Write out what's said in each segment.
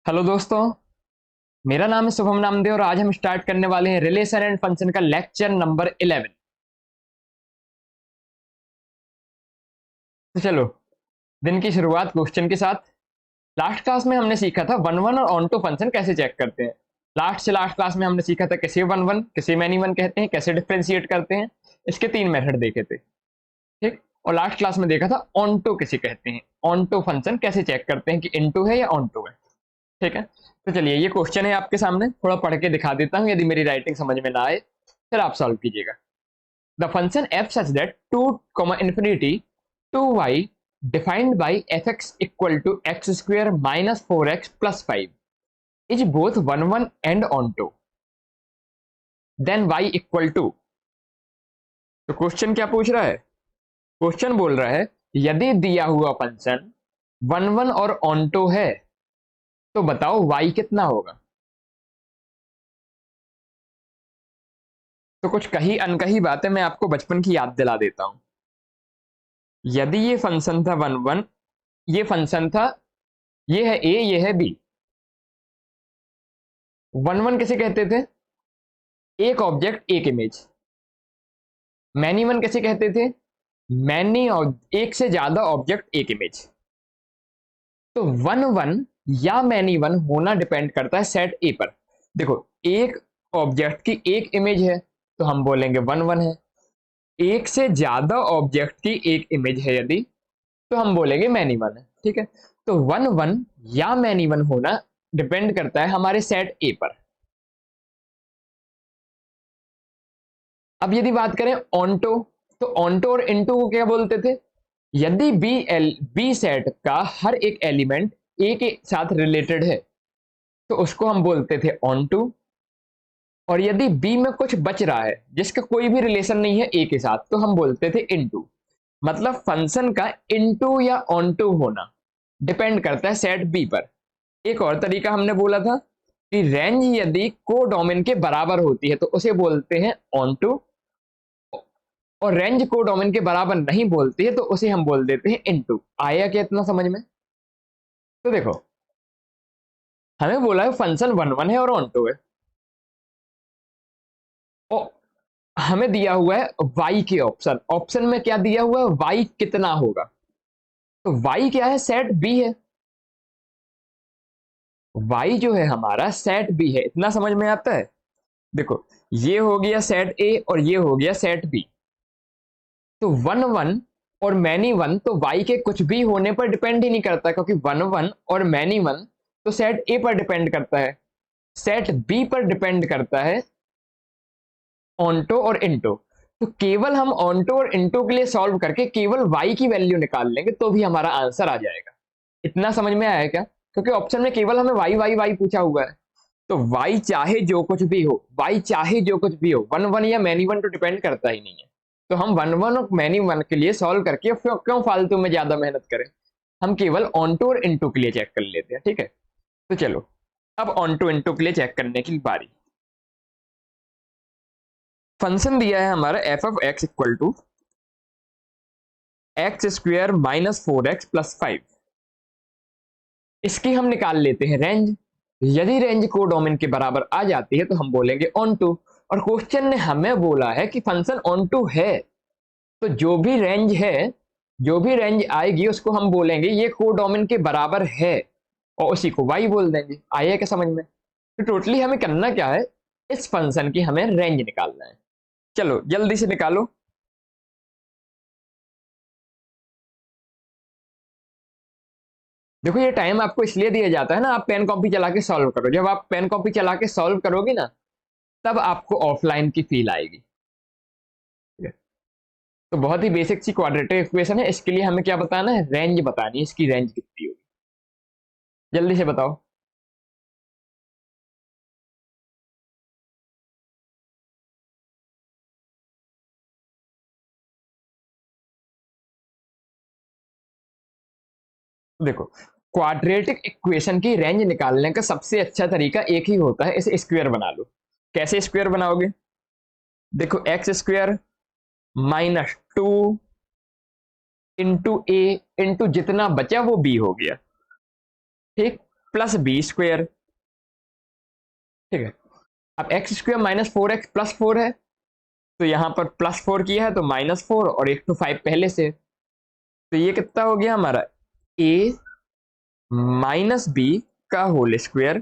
Hello दोस्तों, मेरा नाम है शुभम नामदेव और आज हम स्टार्ट करने वाले हैं रिलेशन एंड फंक्शन का लेक्चर नंबर 11। तो चलो दिन की शुरुआत क्वेश्चन के साथ। लास्ट क्लास में हमने सीखा था वन वन और ऑन टू फंक्शन कैसे चेक करते हैं। लास्ट से लास्ट क्लास में हमने सीखा था कैसे वन वन, कैसे मैनी वन कहते हैं, कैसे डिफ्रेंशिएट करते हैं। इसके 3 मेथड देखे थे, ठीक। और लास्ट क्लास में देखा था ऑन टू किसे कहते हैं, ऑन टू फंक्शन कैसे चेक करते हैं कि इन टू है या ऑन टू है, ठीक है। तो चलिए ये क्वेश्चन है आपके सामने, थोड़ा पढ़ के दिखा देता हूँ, यदि मेरी राइटिंग समझ में ना आए फिर आप सॉल्व कीजिएगा। The function f such that 2, infinity 2y defined by fx equal to x square minus 4x plus 5 is both 1 1 and onto, then y equal to। तो क्वेश्चन क्या पूछ रहा है? क्वेश्चन बोल रहा है यदि दिया हुआ फंक्शन 1 1 और onto है तो बताओ y कितना होगा। तो कुछ कही अनकही बातें मैं आपको बचपन की याद दिला देता हूं। यदि ये फंक्शन था 1 1, ये फंक्शन था, ये है a, ये है b। 1 1 किसे कहते थे? एक ऑब्जेक्ट एक इमेज। मैनी वन कैसे कहते थे? मैनी, एक से ज्यादा ऑब्जेक्ट एक इमेज। तो 1 1 या मैनी वन होना डिपेंड करता है सेट ए पर। देखो, एक ऑब्जेक्ट की एक इमेज है तो हम बोलेंगे 1 1 है। एक से ज्यादा ऑब्जेक्ट की एक इमेज है यदि, तो हम बोलेंगे मैनी वन है, ठीक है। तो 1 1 या मैनी वन होना डिपेंड करता है हमारे सेट ए पर। अब यदि बात करें ऑन्टो, तो ऑन्टो और इनटू को क्या बोलते थे? यदि बी सेट का हर एक एलिमेंट ए के साथ रिलेटेड है तो उसको हम बोलते थे ऑन्टू। और यदि बी में कुछ बच रहा है जिसका कोई भी रिलेशन नहीं है ए के साथ तो हम बोलते थे इनटू। मतलब फंक्शन का इनटू या ऑन्टू होना डिपेंड करता है सेट बी पर। एक और तरीका हमने बोला था कि रेंज यदि कोडोमेन के बराबर होती है तो उसे बोलते हैं ऑन्टू, और रेंज कोडोमेन के बराबर नहीं बोलती है तो उसे हम बोल देते हैं इनटू। आया क्या इतना समझ में? तो देखो, हमें बोला है फंक्शन 1 1 है और ऑन्टू है, और हमें दिया हुआ है y के ऑप्शन। ऑप्शन में क्या दिया हुआ है? y कितना होगा। तो y क्या है? सेट b है। y जो है हमारा सेट b है, इतना समझ में आता है? देखो, ये हो गया सेट a और ये हो गया सेट b। तो 1 1 और मैनी वन तो y के कुछ भी होने पर डिपेंड ही नहीं करता, क्योंकि 1 1 और मैनी वन तो सेट a पर डिपेंड करता है, सेट b पर डिपेंड करता है ऑन्टो और इंटो। तो केवल हम ऑन्टो और इंटो के लिए सॉल्व करके केवल y की वैल्यू निकाल लेंगे तो भी हमारा आंसर आ जाएगा। इतना समझ में आया क्या? क्योंकि ऑप्शन में केवल हमें y पूछा हुआ है। तो y चाहे जो कुछ भी हो, y चाहे जो कुछ भी हो, 1 1 या मैनी वन तो डिपेंड करता ही नहीं है। तो हम 1 1 और मैनी वन के लिए सॉल्व करके क्यों फालतू में ज्यादा मेहनत करें, हम केवल ऑन्टो और इंटो के लिए चेक कर लेते हैं, ठीक है। तो चलो अब ऑन्टो इंटो के लिए चेक करने की बारी। फंक्शन दिया है हमारा F of X equal to X square minus 4x plus 5। इसकी हम निकाल लेते हैं रेंज। यदि रेंज कोडोमेन के बराबर आ जाती है तो हम बोलेंगे ऑन टू। और क्वेश्चन ने हमें बोला है कि फंक्शन ऑन टू है, तो जो भी रेंज है, जो भी रेंज आएगी उसको हम बोलेंगे ये कोडोमेन के बराबर है, और उसी को y बोल देंगे। आया क्या समझ में? तो टोटली हमें करना क्या है, इस फंक्शन की हमें रेंज निकालना है। चलो जल्दी से निकालो। देखो, ये टाइम आपको इसलिए दिया जाता है ना, आप पेन कॉपी चला के सॉल्व करो। जब आप पेन कॉपी चला के सॉल्व करोगे ना, तब आपको ऑफलाइन की फील आएगी, ठीक है? तो बहुत ही बेसिक सी क्वाड्रेटिक इक्वेशन है, इसके लिए हमें क्या बताना है? रेंज बतानी है, इसकी रेंज कितनी होगी। जल्दी से बताओ। देखो, क्वाड्रेटिक इक्वेशन की रेंज निकालने का सबसे अच्छा तरीका एक ही होता है, इसे स्क्वायर बना लो। कैसे स्क्वायर बनाओगे? देखो, X square minus 2 into A into जितना बचा वो बी हो गया, ठीक। Plus B square. ठीक है, अब x square minus 4x plus 4 है, तो यहां पर प्लस 4 किया है तो माइनस 4 और 1 to 5 पहले से, तो ये कितना हो गया हमारा a माइनस बी का whole square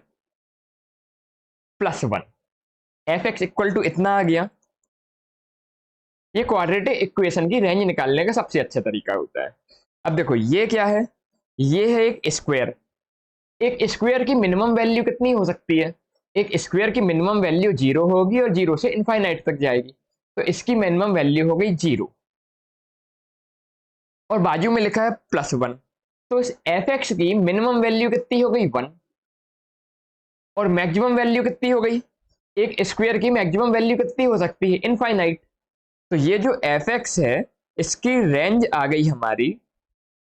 plus 1। F x equal to इतना आ गया। ये क्वाड्रेटिक इक्वेशन की रेंज निकालने का सबसे अच्छा तरीका होता है। अब देखो ये क्या है, ये है एक स्क्वायर। एक स्क्वायर की मिनिमम वैल्यू कितनी हो सकती है? एक स्क्वायर की मिनिमम वैल्यू 0 होगी और 0 से इनफाइनाइट तक जाएगी, तो इसकी मिनिमम वैल्यू हो गई 0 और बाजू में लिखा है प्लस 1, तो इस एफ एक्स की मिनिमम वैल्यू कितनी हो गई 1 और मैक्सिमम वैल्यू कितनी हो गई? एक स्क्वायर की मैक्सिमम वैल्यू कितनी हो सकती है? इनफाइनाइट। तो ये जो एफ एक्स है इसकी रेंज आ गई हमारी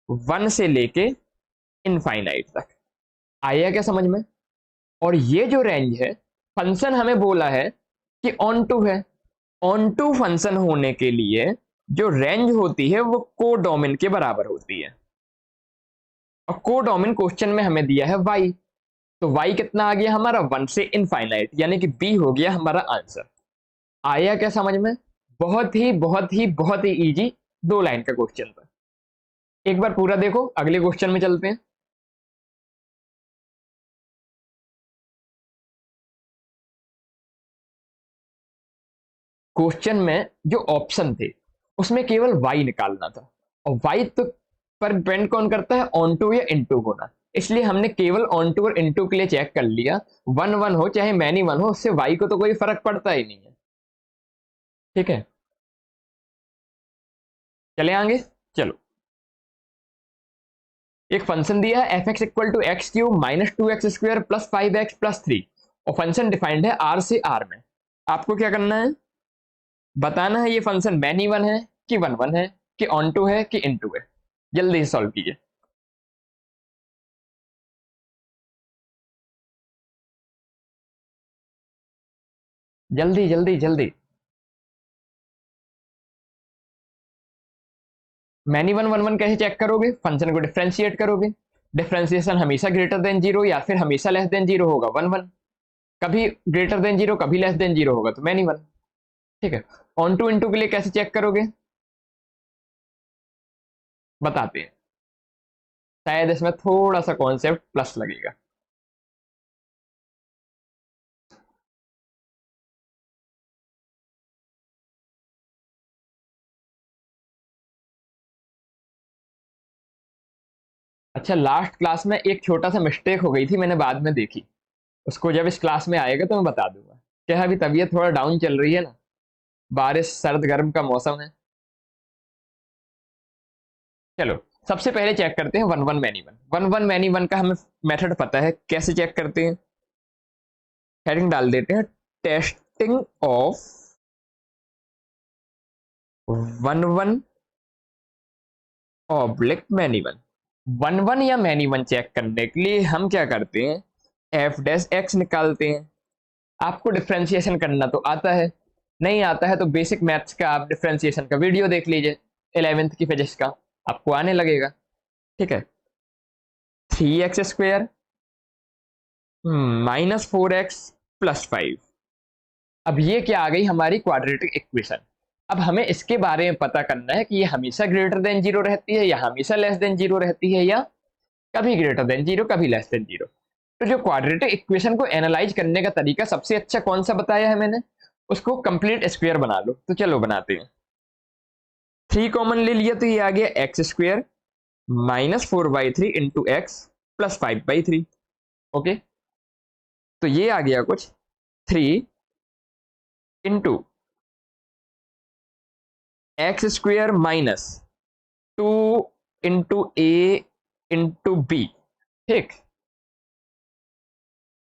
1 से लेके इनफाइनाइट तक। आया क्या समझ में? और ये जो रेंज है, फंक्शन हमें बोला है कि ऑन टू है। ऑन टू फंक्शन होने के लिए जो रेंज होती है वो कोडोमेन के बराबर होती है, और कोडोमेन क्वेश्चन में हमें दिया है y, तो y कितना आ गया हमारा 1 से इनफाइनाइट, यानी कि b हो गया हमारा आंसर। आया क्या समझ में? बहुत ही बहुत ही बहुत ही इजी 2 लाइन का क्वेश्चन था। एक बार पूरा देखो, अगले क्वेश्चन में चलते हैं। क्वेश्चन में जो ऑप्शन थे उसमें केवल y निकालना था, और y तो पर डिपेंड कौन करता है? ऑन टू या इनटू होना। इसलिए हमने केवल ऑन टू और इनटू के लिए चेक कर लिया। 1 1 हो चाहे मैनी 1 हो, उससे y को तो कोई फर्क पड़ता ही नहीं है। ठीक है, चले आगे। चलो, एक फंक्शन दिया है f x equal to x cube minus 2x square plus 5x plus 3, और फंक्शन डिफाइंड है r से r में। आपको क्या करना है? बताना है ये फंक्शन मैनी 1 है कि 1 1 है कि ऑन टू है कि इनटू है। जल्दी से सॉल्व कीजिए। जल्दी जल्दी जल्दी। मैनी 1 1 1 कैसे चेक करोगे? फंक्शन को डिफरेंशिएट करोगे। डिफरेंशिएशन हमेशा ग्रेटर देन जीरो या फिर हमेशा लेस देन जीरो होगा 1 1, कभी ग्रेटर देन जीरो कभी लेस देन जीरो होगा तो मैनी 1। ठीक है, ऑन टू इनटू के लिए कैसे चेक करोगे? बताते हैं, शायद इसमें थोड़ा सा कॉन्सेप्ट प्लस लगेगा। अच्छा, लास्ट क्लास में एक छोटा सा मिस्टेक हो गई थी, मैंने बाद में देखी। उसको जब इस क्लास में आएगा तो मैं बता दूंगा। क्या है, अभी तबीयत थोड़ा डाउन चल रही है ना, बारिश सर्द गर्म का मौसम है। चलो, सबसे पहले चेक करते हैं one one many one. One one many one का हमें मेथड पता है, कैसे चेक करते हैं? हेडिंग डाल देते हैं, testing of one one oblique many one. One one या मैनी वन चेक करने के लिए हम क्या करते हैं? एफ डैश एक्स निकालते हैं। आपको डिफ्रेंशिएशन करना तो आता है, नहीं आता है तो बेसिक मैथ्स का आप डिफ्रेंशिएशन का वीडियो देख लीजिए, 11th की फिजिक्स का, आपको आने लगेगा। ठीक है, 3x² माइनस 4x प्लस 5। अब ये क्या आ गई हमारी क्वाड्रेटिक इक्वेशन। अब हमें इसके बारे में पता करना है कि ये हमेशा ग्रेटर देन जीरो रहती है या हमेशा लेस देन जीरो रहती है, या कभी ग्रेटर देन जीरो कभी लेस देन जीरो। तो जो क्वाड्रेटिक इक्वेशन को एनालाइज करने का तरीका सबसे अच्छा कौन सा बताया है मैंने? उसको कंप्लीट स्क्वायर बना लो। तो चलो बनाते हैं। 3 कॉमन ले लिया तो ये आ गया x² minus 4/3 into x plus 5/3। Okay, तो ये आ गया कुछ 3 into x² minus 2 into A into B, ठीक,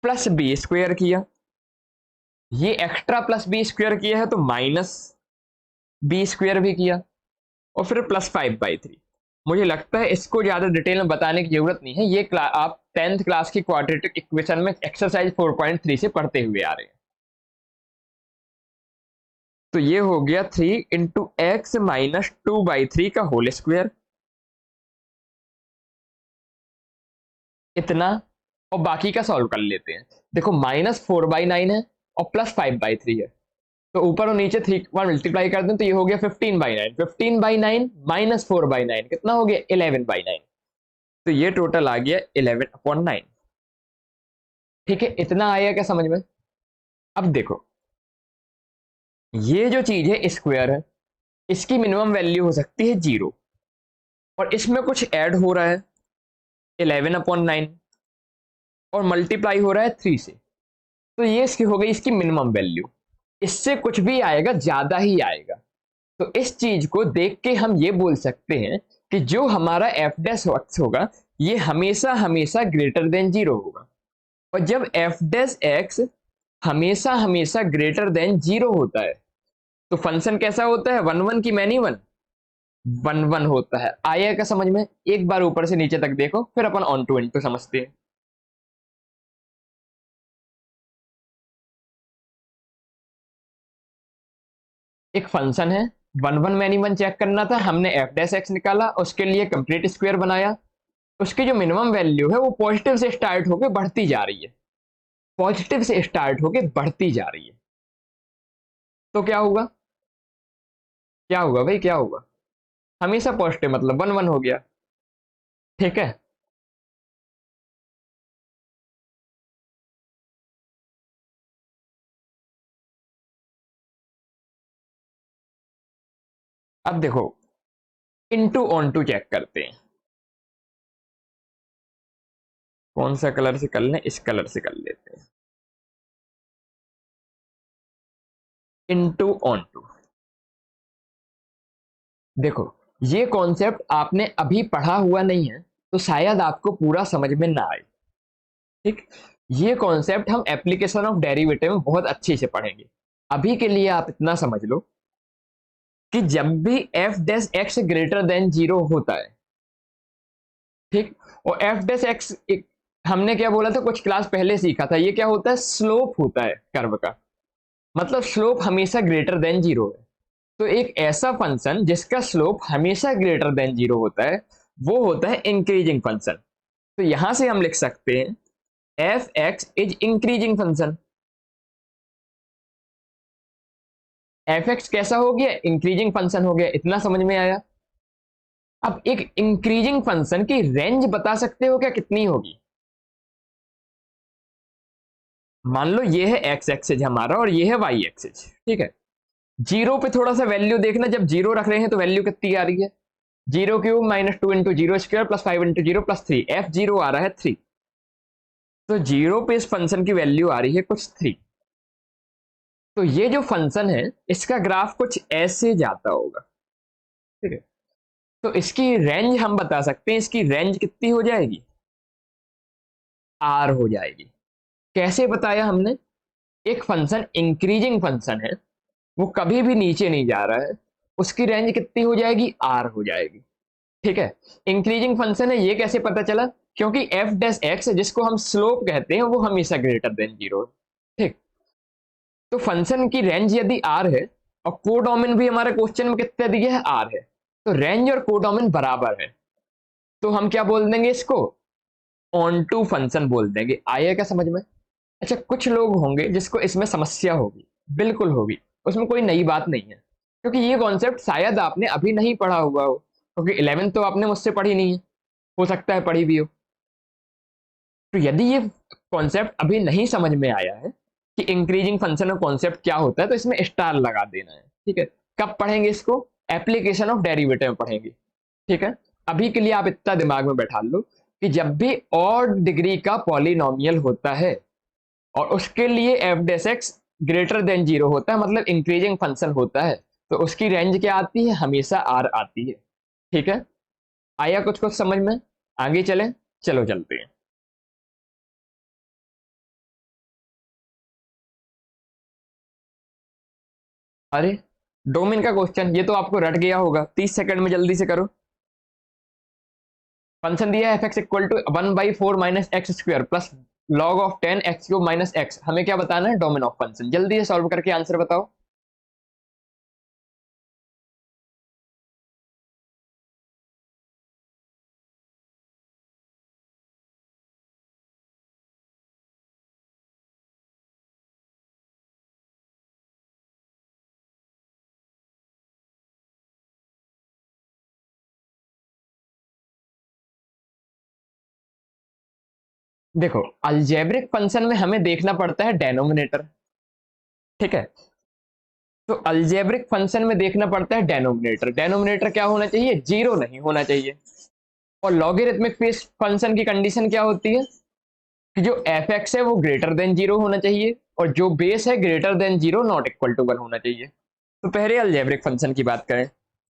प्लस b² किया। ये एक्स्ट्रा प्लस b² किया है तो माइनस b² भी किया, और फिर प्लस 5/3। मुझे लगता है इसको ज्यादा डिटेल में बताने की जरूरत नहीं है, ये आप 10th क्लास की क्वाड्रेटिक इक्वेशन में एक्सरसाइज 4.3 से पढ़ते हुए आ रहे हैं। तो ये हो गया 3 इंटू एक्स माइनस 2/3 का होल स्क्वायर, इतना और बाकी का सॉल्व कर लेते हैं। देखो -4/9 है और +5/3 है, तो ऊपर और नीचे 3 बार मल्टीप्लाई कर दें तो ये हो गया 15/9। 15/9 -4/9 कितना हो गया? 11/9। तो ये टोटल आ गया 11/9। ठीक है, इतना आया क्या समझ में? अब देखो, ये जो चीज है स्क्वायर है, इसकी मिनिमम वैल्यू हो सकती है 0, और इसमें कुछ ऐड हो रहा है 11/9 और मल्टीप्लाई हो रहा है 3 से, तो ये इसकी हो गई इसकी मिनिमम वैल्यू। इससे कुछ भी आएगा ज्यादा ही आएगा। तो इस चीज को देख के हम ये बोल सकते हैं कि जो हमारा एफ डैश एक्स होगा ये हमेशा हमेशा ग्रेटर देन 0 होगा। और जब एफ डैश एक्स हमेशा हमेशा ग्रेटर देन 0 होता है तो फंक्शन कैसा होता है? 1 1 की मैनी 1 1 1 होता है। आया क्या समझ में? एक बार ऊपर से नीचे तक देखो, फिर अपन ऑन टू इनटू समझते हैं। एक फंक्शन है, 1 1 मैनी 1 चेक करना था, हमने एफ डैश एक्स निकाला, उसके लिए कंप्लीट स्क्वायर बनाया। उसकी जो मिनिमम वैल्यू है वो पॉजिटिव से स्टार्ट होकर बढ़ती जा रही है, पॉजिटिव से स्टार्ट होकर बढ़ती जा रही है। तो क्या होगा? क्या होगा भाई, क्या होगा? हमेशा पॉजिटिव, मतलब 1 1 हो गया। ठीक है, अब देखो इनटू ऑन टू चेक करते हैं। कौन सा कलर से कर लें? इस कलर से कर लेते हैं। Into onto. देखो, ये कॉन्सेप्ट आपने अभी पढ़ा हुआ नहीं है तो शायद आपको पूरा समझ में ना आए। ठीक, ये कॉन्सेप्ट हम एप्लीकेशन ऑफ डेरिवेटिव में बहुत अच्छे से पढ़ेंगे। अभी के लिए आप इतना समझ लो कि जब भी F dash x greater than 0 होता है, ठीक, और एफ डैश एक्स हमने क्या बोला था, कुछ क्लास पहले सीखा था, ये क्या होता है? स्लोप होता है कर्व का, मतलब स्लोप हमेशा ग्रेटर देन 0 है। तो एक ऐसा फंक्शन जिसका स्लोप हमेशा ग्रेटर देन 0 होता है वो होता है इंक्रीजिंग फंक्शन। तो यहां से हम लिख सकते हैं F x is increasing function. F x कैसा हो गया? इंक्रीजिंग फंक्शन हो गया। इतना समझ में आया? अब एक इंक्रीजिंग फंक्शन की रेंज बता सकते हो क्या कितनी होगी? मान लो ये है एक्स एक्सेज हमारा और ये है वाई एक्सेज, ठीक है। जीरो पे थोड़ा सा वैल्यू देखना, जब जीरो रख रहे हैं तो वैल्यू कितनी आ रही है? 0³ -2 × 0² +5 × 0 +3, एफ जीरो आ रहा है 3। तो जीरो पे इस फंक्शन की वैल्यू आ रही है कुछ 3। तो ये जो फंक्शन है इसका ग्राफ कुछ ऐसे जाता होगा, ठीक है। तो इसकी रेंज हम बता सकते हैं, इसकी रेंज कितनी हो जाएगी? आर हो जाएगी। कैसे बताया हमने? एक फंक्शन इंक्रीजिंग फंक्शन है, वो कभी भी नीचे नहीं जा रहा है, उसकी रेंज कितनी हो जाएगी? आर हो जाएगी। ठीक है, इंक्रीजिंग फंक्शन है, ये कैसे पता चला? क्योंकि एफ डैश एक्स जिसको हम स्लोप कहते हैं वो हमेशा ग्रेटर देन 0 है। ठीक, तो फंक्शन की रेंज यदि आर है और कोडोमेन भी हमारे क्वेश्चन में कितना दिया है? आर है, तो रेंज और कोडोमेन बराबर है, तो हम क्या बोल देंगे इसको? ऑन टू फंक्शन बोल देंगे। आया क्या समझ में? अच्छा, कुछ लोग होंगे जिसको इसमें समस्या होगी, बिल्कुल होगी, उसमें कोई नई बात नहीं है, क्योंकि ये कॉन्सेप्ट शायद आपने अभी नहीं पढ़ा हुआ हो, क्योंकि 11th तो आपने मुझसे पढ़ी नहीं है, हो सकता है पढ़ी भी हो। तो यदि ये कॉन्सेप्ट अभी नहीं समझ में आया है कि इंक्रीजिंग फंक्शन का कॉन्सेप्ट क्या होता है तो इसमें स्टार लगा देना है, ठीक है। कब पढ़ेंगे इसको? एप्लीकेशन ऑफ डेरिवेटिव में पढ़ेंगे, ठीक है। अभी के लिए आप इतना दिमाग में बैठा लो कि जब भी ऑड डिग्री का पॉलिनोमियल होता है और उसके लिए एफ डेस एक्स ग्रेटर देन 0 होता है, मतलब इंक्रीजिंग फंक्शन होता है, तो उसकी रेंज क्या आती है? हमेशा आर आती है। ठीक है, आया कुछ कुछ समझ में? आगे चलें, चलो चलते हैं। अरे, डोमेन का क्वेश्चन ये तो आपको रट गया होगा, 30 सेकंड में जल्दी से करो। फंक्शन दिया है f x equal to 1/4 minus x square plus log of 10 x cube minus x. हमें क्या बताना है? Domain of function. जल्दी से सॉल्व करके आंसर बताओ। देखो अलजेब्रिक फंक्शन में हमें देखना पड़ता है डेनोमिनेटर, ठीक है। तो अलजेब्रिक फंक्शन में देखना पड़ता है डेनोमिनेटर, डेनोमिनेटर क्या होना चाहिए, जीरो नहीं होना चाहिए। और लॉगरिथमिक फंक्शन की कंडीशन क्या होती है कि जो एफ एक्स है वो ग्रेटर देन जीरो होना चाहिए, और जो बेस है greater than zero not equal to one होना चाहिए। तो पहले अलजेब्रिक फंक्शन की बात करें,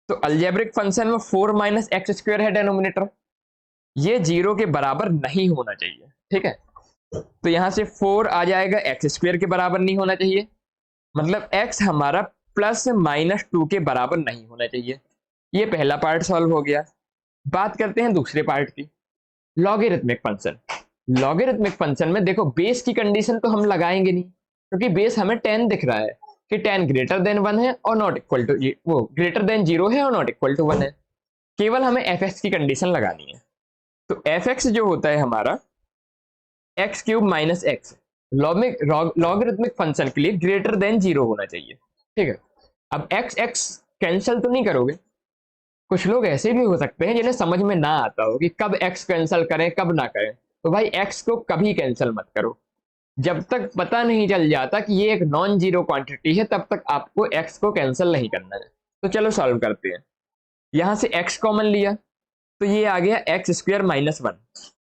तो अलजेब्रिक फंक्शन में फोर माइनस एक्स स्क्वायर है डेनोमिनेटर, ये जीरो के बराबर नहीं होना चाहिए, ठीक है। तो यहां से फोर आ जाएगा, एक्स स्क्वायर के बराबर नहीं होना चाहिए, मतलब एक्स हमारा प्लस माइनस टू के बराबर नहीं होना चाहिए। ये पहला पार्ट सॉल्व हो गया। बात करते हैं दूसरे पार्ट की, लॉगरिथमिक फंक्शन। लॉगरिथमिक फंक्शन में देखो बेस की कंडीशन तो हम लगाएंगे नहीं, क्योंकि बेस हमें 10 दिख रहा है कि 10 ग्रेटर देन वन है और नॉट इक्वल टू, वो ग्रेटर देन जीरो है और नॉट इक्वल टू वन है। केवल हमें एफ एक्स की कंडीशन लगानी है। तो एफ एक्स जो होता है हमारा x cube minus x, logarithmic function के लिए ग्रेटर देन जीरो होना चाहिए, ठीक है। अब एक्स एक्स कैंसिल तो नहीं करोगे, कुछ लोग ऐसे भी हो सकते हैं जिन्हें समझ में ना आता हो कि कब एक्स कैंसिल करें कब ना करें। तो भाई एक्स को कभी कैंसिल मत करो, जब तक पता नहीं चल जाता कि ये एक नॉन जीरो क्वांटिटी है तब तक आपको एक्स को कैंसिल नहीं करना है। तो चलो सॉल्व करते हैं। यहां से एक्स कॉमन लिया, तो ये आ गया एक्स स्क्वायर माइनस वन,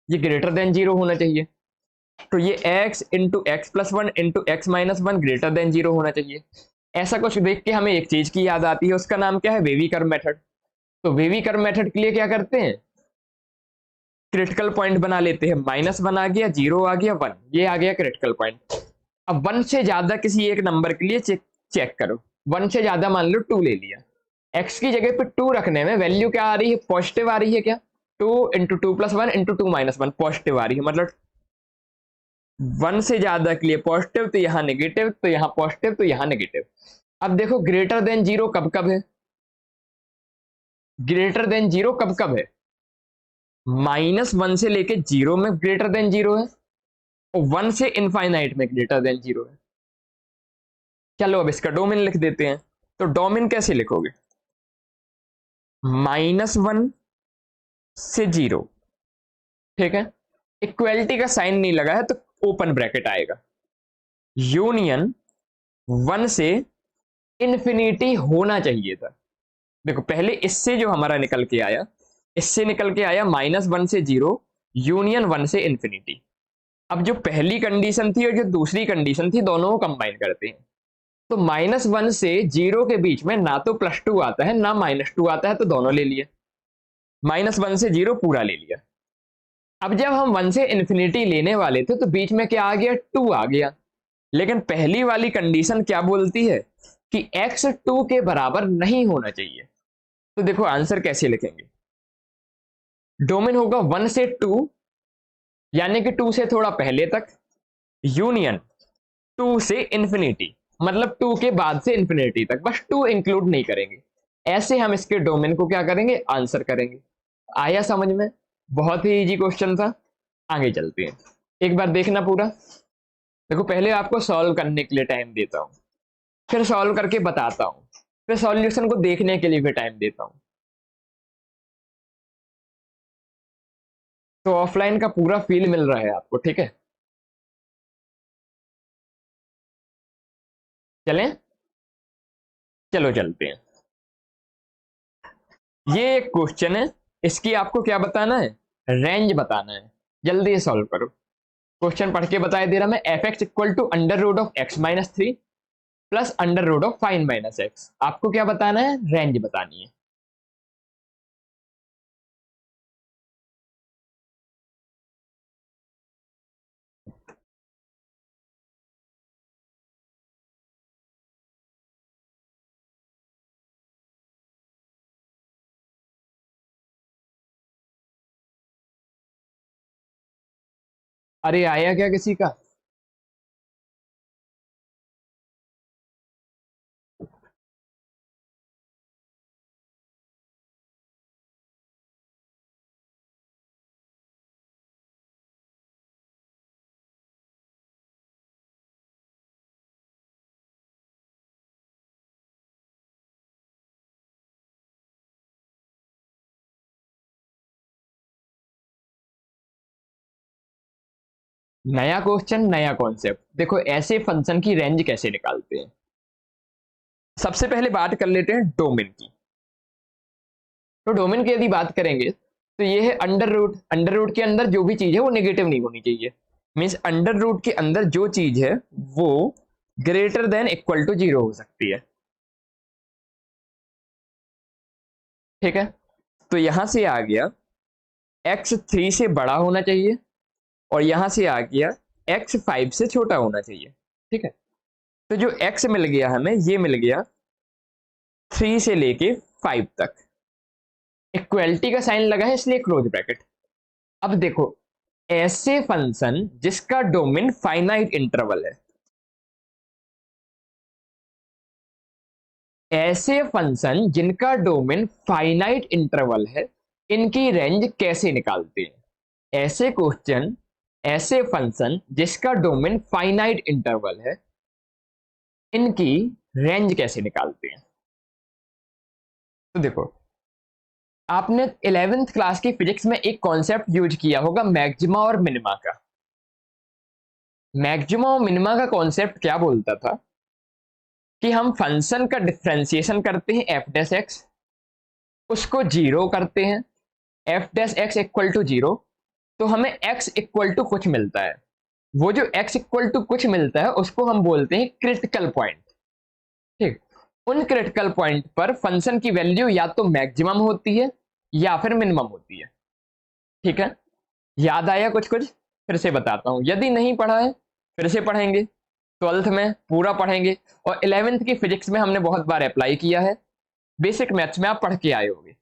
ये ग्रेटर देन जीरो होना चाहिए। तो ये x into x plus one into x minus one greater than zero होना चाहिए। ऐसा कुछ देख के हमें एक चीज की याद आती है, उसका नाम क्या है, वेवी कर्व मेथड। तो वेवी कर्व मेथड के लिए क्या करते हैं, क्रिटिकल पॉइंट बना लेते हैं, माइनस वन आ गया, जीरो आ गया, वन, ये आ गया क्रिटिकल पॉइंट। अब वन से ज्यादा किसी एक नंबर के लिए चेक चेक करो, वन से ज्यादा मान लो टू ले लिया, एक्स की जगह पे टू रखने में वैल्यू क्या आ रही है, पॉजिटिव आ रही है क्या, two into two plus one into two minus one positive आ रही है, मतलब वन से ज्यादा के लिए पॉजिटिव, तो यहां नेगेटिव, तो यहां पॉजिटिव, तो यहां नेगेटिव। अब देखो ग्रेटर देन जीरो कब कब है, ग्रेटर देन जीरो कब कब है, माइनस वन से लेके जीरो में ग्रेटर देन जीरो है, और वन से इनफाइनाइट में ग्रेटर देन जीरो है। चलो अब इसका डोमेन लिख देते हैं। तो डोमेन कैसे लिखोगे, माइनस वन से जीरो, ठीक है। इक्वलिटी का साइन नहीं लगा है तो ओपन ब्रैकेट आएगा, यूनियन वन से इन्फिनिटी होना चाहिए था। देखो पहले इससे जो हमारा निकल के आया, इससे निकल के आया माइनस वन से जीरो यूनियन वन से इन्फिनिटी। अब जो पहली कंडीशन थी और जो दूसरी कंडीशन थी दोनों को कंबाइन करते हैं। तो माइनस वन से जीरो के बीच में ना तो प्लस टू आता है ना माइनस टू आता है, तो दोनों ले लिए, माइनस वन से जीरो पूरा ले लिया। अब जब हम वन से इन्फिनिटी लेने वाले थे तो बीच में क्या आ गया, टू आ गया। लेकिन पहली वाली कंडीशन क्या बोलती है कि एक्स टू के बराबर नहीं होना चाहिए। तो देखो आंसर कैसे लिखेंगे, डोमेन होगा वन से टू, यानी कि टू से थोड़ा पहले तक, यूनियन टू से इंफिनिटी, मतलब टू के बाद से इंफिनिटी तक, बस टू इंक्लूड नहीं करेंगे। ऐसे हम इसके डोमेन को क्या करेंगे, आंसर करेंगे। आया समझ में, बहुत ही इजी क्वेश्चन था। आगे चलते हैं, एक बार देखना पूरा। देखो पहले आपको सॉल्व करने के लिए टाइम देता हूं, फिर सॉल्व करके बताता हूं, फिर सॉल्यूशन को देखने के लिए भी टाइम देता हूं। तो ऑफलाइन का पूरा फील मिल रहा है आपको, ठीक है। चलें, चलो चलते हैं। ये एक क्वेश्चन है, इसकी आपको क्या बताना है, रेंज बताना है। जल्दी से सॉल्व करो। क्वेश्चन पढ़ के बताया दे रहा मैं, f x equal to under root of x minus three plus under root of five minus x. आपको क्या बताना है, रेंज बतानी है। अरे आया क्या किसी का, नया क्वेश्चन नया कॉन्सेप्ट। देखो ऐसे फंक्शन की रेंज कैसे निकालते हैं। सबसे पहले बात कर लेते हैं डोमेन की। तो डोमेन की यदि बात करेंगे तो ये है अंडर रूट। अंडर रूट के अंदर जो भी चीज है वो नेगेटिव नहीं होनी चाहिए। मीन्स अंडर रूट के अंदर जो चीज है वो ग्रेटर देन इक्वल टू 0 हो सकती है। ठीक है, तो यहां से आ गया x 3 से बड़ा होना चाहिए और यहां से आ गया x 5 से छोटा होना चाहिए। ठीक है, तो जो x मिल गया हमें, ये मिल गया 3 से लेके 5 तक। इक्वलिटी का साइन लगा है इसलिए क्लोज ब्रैकेट। अब देखो ऐसे फंक्शन जिसका डोमेन फाइनाइट इंटरवल है, ऐसे फंक्शन जिनका डोमेन फाइनाइट इंटरवल है, इनकी रेंज कैसे निकालते हैं। ऐसे क्वेश्चन, ऐसे फंक्शन जिसका डोमेन फाइनाइट इंटरवल है, इनकी रेंज कैसे निकालते हैं। तो देखो आपने 11th क्लास की फिजिक्स में एक कॉन्सेप्ट यूज किया होगा मैक्सिमा और मिनिमा का। मैक्सिमा और मिनिमा का कॉन्सेप्ट क्या बोलता था कि हम फंक्शन का डिफरेंशिएशन करते हैं एफ डैश एक्स, उसको जीरो करते हैं, f dash x equal to zero, तो हमें एक्स इक्वल टू कुछ मिलता है। वो जो एक्स इक्वल टू कुछ मिलता है उसको हम बोलते हैं क्रिटिकल पॉइंट। ठीक, उन क्रिटिकल पॉइंट पर फंक्शन की वैल्यू या तो मैक्सिमम होती है या फिर मिनिमम होती है। ठीक है, याद आया कुछ कुछ? फिर से बताता हूं, यदि नहीं पढ़ा है फिर से पढ़ेंगे, 12th में पूरा पढ़ेंगे और 11th की फिजिक्स में हमने बहुत बार अप्लाई किया है। बेसिक मैथ्स में आप पढ़ के आए होंगे,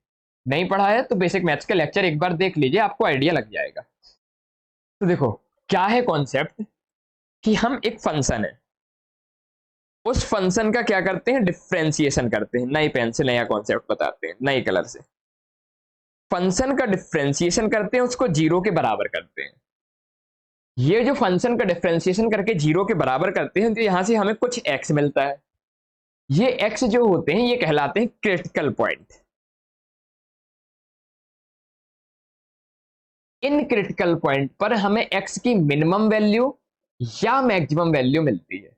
नहीं पढ़ा है तो बेसिक मैथ्स का लेक्चर एक बार देख लीजिए, आपको आइडिया लग जाएगा। तो देखो क्या है कॉन्सेप्ट कि हम एक फंक्शन है, उस फंक्शन का क्या करते हैं, डिफरेंशिएशन करते हैं। नई पेन से नया कॉन्सेप्ट बताते हैं, नए कलर से। फंक्शन का डिफरेंशिएशन करते हैं, उसको जीरो के बराबर करते हैं। ये जो फंक्शन का डिफरेंशिएशन करके जीरो के बराबर करते हैं तो यहां से हमें कुछ x मिलता है। ये x जो होते हैं ये कहलाते हैं critical point. In critical point पर हमें x की मिनिमम वैल्यू या मैक्सिमम वैल्यू मिलती है।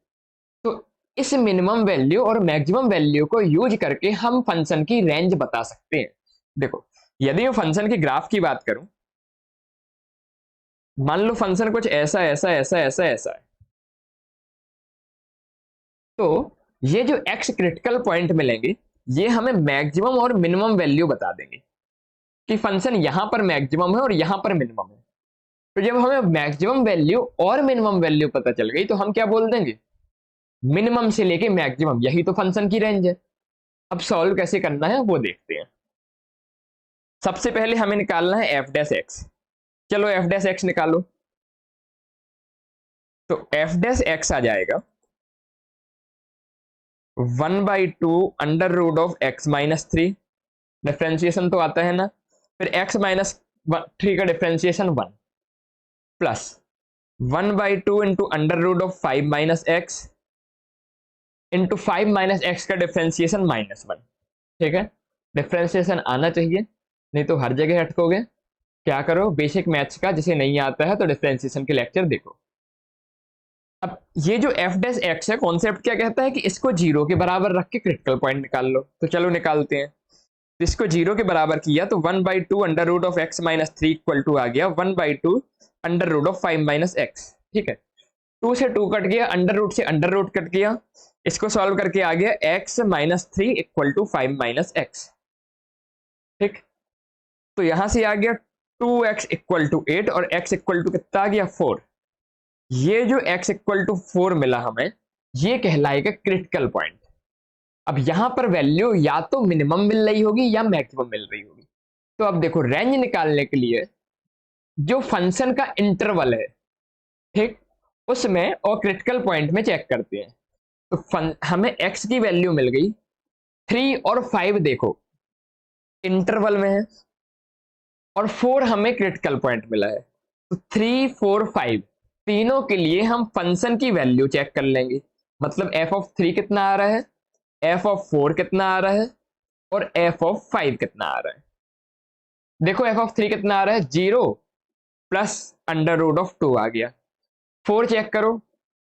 तो इस मिनिमम वैल्यू और मैक्सिमम वैल्यू को यूज करके हम फंक्शन की रेंज बता सकते हैं। देखो यदि मैं फंक्शन की ग्राफ की बात करूं, मान लो फंक्शन कुछ ऐसा ऐसा ऐसा ऐसा ऐसा है, तो ये जो x क्रिटिकल पॉइंट मिलेंगे ये हमें मैक्सिमम और मिनिमम वैल्यू बता देंगे कि फंक्शन यहां पर मैक्सिमम है और यहां पर मिनिमम है। तो जब हमें मैक्सिमम वैल्यू और मिनिमम वैल्यू पता चल गई तो हम क्या बोल देंगे, मिनिमम से लेके मैक्सिमम, यही तो फंक्शन की रेंज है। अब सॉल्व कैसे करना है वो देखते हैं। सबसे पहले हमें निकालना है एफ डैश एक्स। चलो एफ डैश एक्स निकालो। तो एफ डैश एक्स आ जाएगा 1/2 under root of x minus 3, differentiation तो आता है ना, फिर एक्स माइनस 3 का differentiation 1 plus 1/2 into under root of 5 minus x into 5 minus x का डिफ्रेंसिएशन -1। ठीक है, डिफ्रेंसिएशन आना चाहिए, नहीं तो हर जगह अटकोगे। क्या करो, बेसिक मैथ्स का जिसे नहीं आता है तो डिफ्रेंसिएशन के लेक्चर देखो। अब ये जो एफ डैश एक्स है, कॉन्सेप्ट क्या कहता है कि इसको जीरो के बराबर रख के क्रिटिकल पॉइंट निकाल लो। तो चलो निकालते हैं। इसको जीरो के बराबर किया तो 1/2 under root of x minus 3 equal to आ गया 1/2 under root of 5 minus x. ठीक है, 2 से 2 कट गया, अंडर रूट से अंडर रूट कट गया, इसको सॉल्व करके आ गया x minus 3 equal to 5 minus x. ठीक, तो यहां से आ गया 2x इक्वल टू 8 और x इक्वल टू कितना आ गया 4। ये जो x इक्वल टू 4 मिला हमें, ये कहलाएगा क्रिटिकल पॉइंट। अब यहां पर वैल्यू या तो मिनिमम मिल रही होगी या मैक्सिमम मिल रही होगी। तो अब देखो रेंज निकालने के लिए जो फंक्शन का इंटरवल है, ठीक, उसमें और क्रिटिकल पॉइंट में चेक करते हैं। तो हमें x की वैल्यू मिल गई 3 और 5, देखो इंटरवल में है, और 4 हमें क्रिटिकल पॉइंट मिला है। तो 3 4 5 तीनों के लिए हम फंक्शन की वैल्यू चेक कर लेंगे। मतलब एफ ऑफ 3 कितना आ रहा है, एफ ऑफ 4 कितना आ रहा है और एफ ऑफ 5 कितना आ रहा है। देखो एफ ऑफ 3 कितना आ रहा है, 0 प्लस अंडर रूट ऑफ 2 आ गया। 4 चेक करो,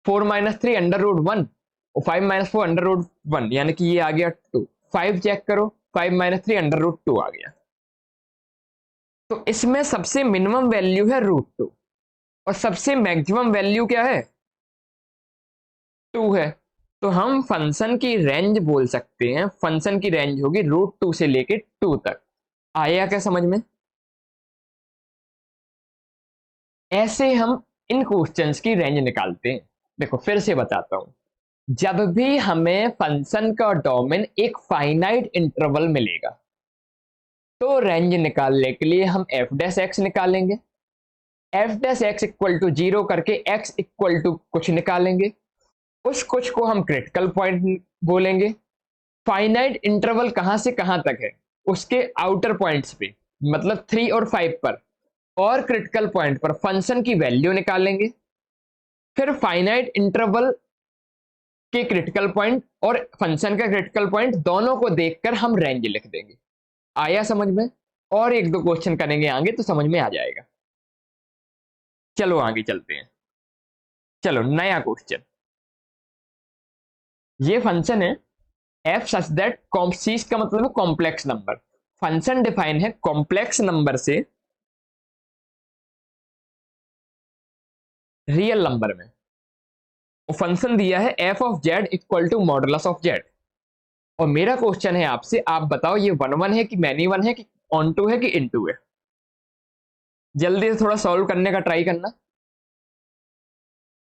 4 माइनस 3 अंडर रूट 1 और 5 माइनस 4 अंडर रूट 1, यानी कि ये आ गया 2। 5 चेक करो, 5 माइनस 3 अंडर रूट 2 आ गया। तो इसमें सबसे मिनिमम वैल्यू है रूट 2 और सबसे मैक्सिमम वैल्यू क्या है, 2 है। तो हम फंक्शन की रेंज बोल सकते हैं, फंक्शन की रेंज होगी रूट 2 से लेके 2 तक। आया क्या समझ में? ऐसे हम इन क्वेश्चंस की रेंज निकालते हैं। देखो फिर से बताता हूं, जब भी हमें फंक्शन का डोमेन एक फाइनाइट इंटरवल मिलेगा तो रेंज निकालने के लिए हम एफ डैश एक्स निकालेंगे, f dash x equal to 0 करके एक्स इक्वल टू कुछ निकालेंगे, उस कुछ को हम क्रिटिकल पॉइंट बोलेंगे। फाइनाइट इंटरवल कहां से कहां तक है, उसके आउटर पॉइंट्स पे, मतलब 3 और 5 पर और क्रिटिकल पॉइंट पर फंक्शन की वैल्यू निकालेंगे। फिर फाइनाइट इंटरवल के क्रिटिकल पॉइंट और फंक्शन का क्रिटिकल पॉइंट दोनों को देखकर हम रेंज लिख देंगे। आया समझ में? और एक दो क्वेश्चन करेंगे आगे तो समझ में आ जाएगा। चलो आगे चलते हैं। चलो नया क्वेश्चन, ये फंक्शन है एफ सच दैट सी का मतलब है कॉम्प्लेक्स नंबर। फंक्शन डिफाइन है कॉम्प्लेक्स नंबर से रियल नंबर में। फंक्शन दिया है f of z equal to modulus of z. और मेरा क्वेश्चन है आपसे, आप बताओ ये वन वन है कि मैनी वन है कि ऑन टू है कि इन टू है। जल्दी से थोड़ा सॉल्व करने का ट्राई करना।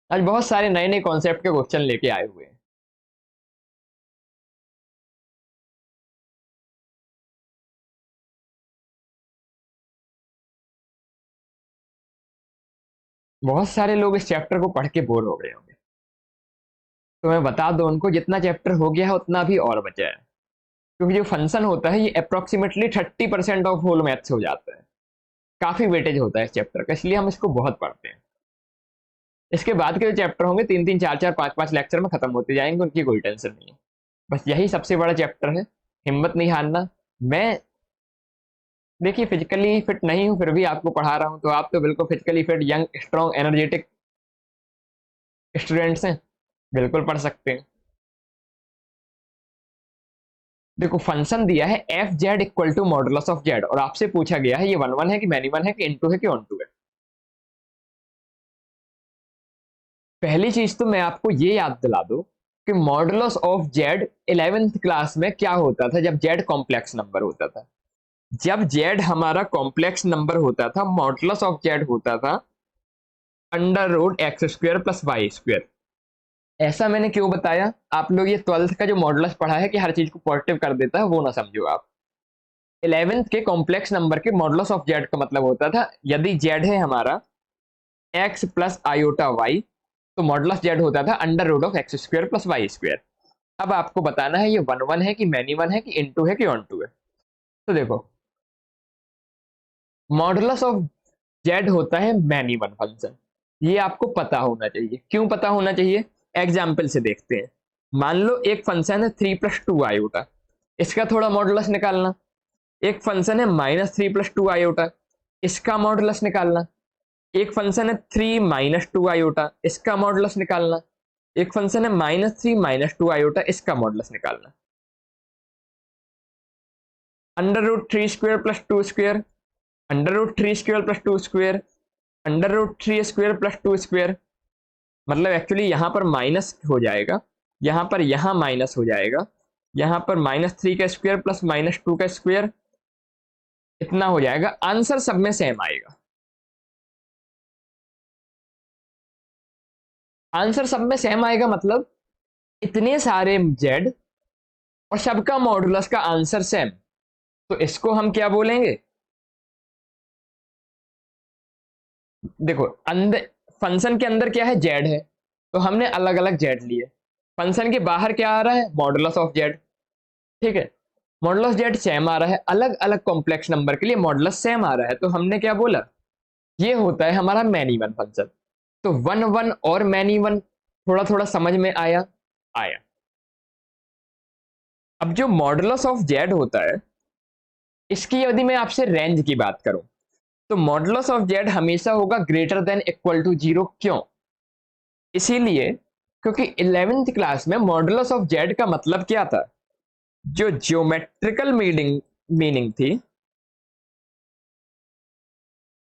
आज बहुत सारे नए नए कॉन्सेप्ट के क्वेश्चन लेके आए हुए हैं। बहुत सारे लोग इस चैप्टर को पढ़ के बोर हो गए होंगे, तो मैं बता दूं उनको, जितना चैप्टर हो गया है उतना भी और बचा है। क्योंकि जो फंक्शन होता है ये अप्रोक्सीमेटली 30% ऑफ होल मैथ्स हो जाता है। काफी वेटेज होता है इस चैप्टर का, इसलिए हम इसको बहुत पढ़ते हैं। इसके बाद के जो चैप्टर होंगे 3 3 4 4 5 5 लेक्चर में खत्म होते जाएंगे, उनकी कोई टेंशन नहीं है। बस यही सबसे बड़ा चैप्टर है, हिम्मत नहीं हारना। मैं देखिए फिजिकली फिट नहीं हूं, फिर भी आपको पढ़ा रहा हूं, तो आप तो बिल्कुल physically fit, young, strong, energetic students हैं, बिल्कुल पढ़ सकते हैं। देखो फंक्शन दिया है f z equal to modulus of z, और आपसे पूछा गया है ये वन वन है कि मैनी वन है कि इनटू है कि ऑन टू है। पहली चीज तो मैं आपको ये याद दिला दूं कि modulus of Z 11th class में क्या होता था जब जेड कॉम्प्लेक्स नंबर होता था। जब जेड हमारा कॉम्प्लेक्स नंबर होता था, मॉडुलस ऑफ जेड होता था under root x square plus y square. ऐसा मैंने क्यों बताया, आप लोग ये 12th का जो मॉडुलस पढ़ा है कि हर चीज को पॉजिटिव कर देता है, वो ना समझो आप। 11th के कॉम्प्लेक्स नंबर के मॉडुलस ऑफ जेड का मतलब होता था, यदि जेड है हमारा एक्स प्लस आयोटा वाई, तो मॉडुलस जेड होता था under root of x square plus y square. अब आपको बताना है ये वन वन है कि मैनी वन है कि इनटू है कि ऑन टू है। तो देखो मॉडुलस ऑफ जेड होता है मैनी वन फंक्शन, ये आपको पता होना चाहिए। क्यों पता होना चाहिए, एग्जाम्पल से देखते हैं। मान लो एक फंक्शन है 3 + 2 आयोटा, इसका थोड़ा मॉडुलस निकालना। एक फंक्शन है -3 + 2 आयोटा, इसका मॉडुलस निकालना। एक फंक्शन है 3 - 2 आयोटा, इसका मॉडुलस निकालना। एक फंक्शन है -3 - 2 आयोटा, इसका मॉडुलस निकालना। Under root 3 square plus 2 square, under root 3 square plus 2 square, under root 3 square plus 2 square. मतलब एक्चुअली यहां पर माइनस हो जाएगा, यहां पर यहां माइनस हो जाएगा, यहां पर -3 का स्क्वायर प्लस -2 का स्क्वायर, इतना हो जाएगा। आंसर सब में सेम आएगा, आंसर सब में सेम आएगा मतलब इतने सारे जेड और सबका मॉडुलस का आंसर सेम, तो इसको हम क्या बोलेंगे। देखो अंदर फंक्शन के अंदर क्या है, जेड है, तो हमने अलग अलग जेड लिए। फंक्शन के बाहर क्या आ रहा है, मॉडुलस ऑफ जेड। ठीक है, मॉडुलस जेड सेम आ रहा है, अलग अलग कॉम्प्लेक्स नंबर के लिए मॉडुलस सेम आ रहा है, तो हमने क्या बोला, ये होता है हमारा मैनी वन फंक्शन। तो वन वन और मैनी वन थोड़ा थोड़ा समझ में आया। आया अब जो मॉडुलस ऑफ जेड होता है, इसकी यदि मैं आपसे रेंज की बात करूं, तो मॉडुलस ऑफ जेड हमेशा होगा ग्रेटर देन इक्वल टू 0। क्यों, इसीलिए क्योंकि 11th क्लास में मॉडुलस ऑफ जेड का मतलब क्या था, जो ज्योमेट्रिकल मीनिंग थी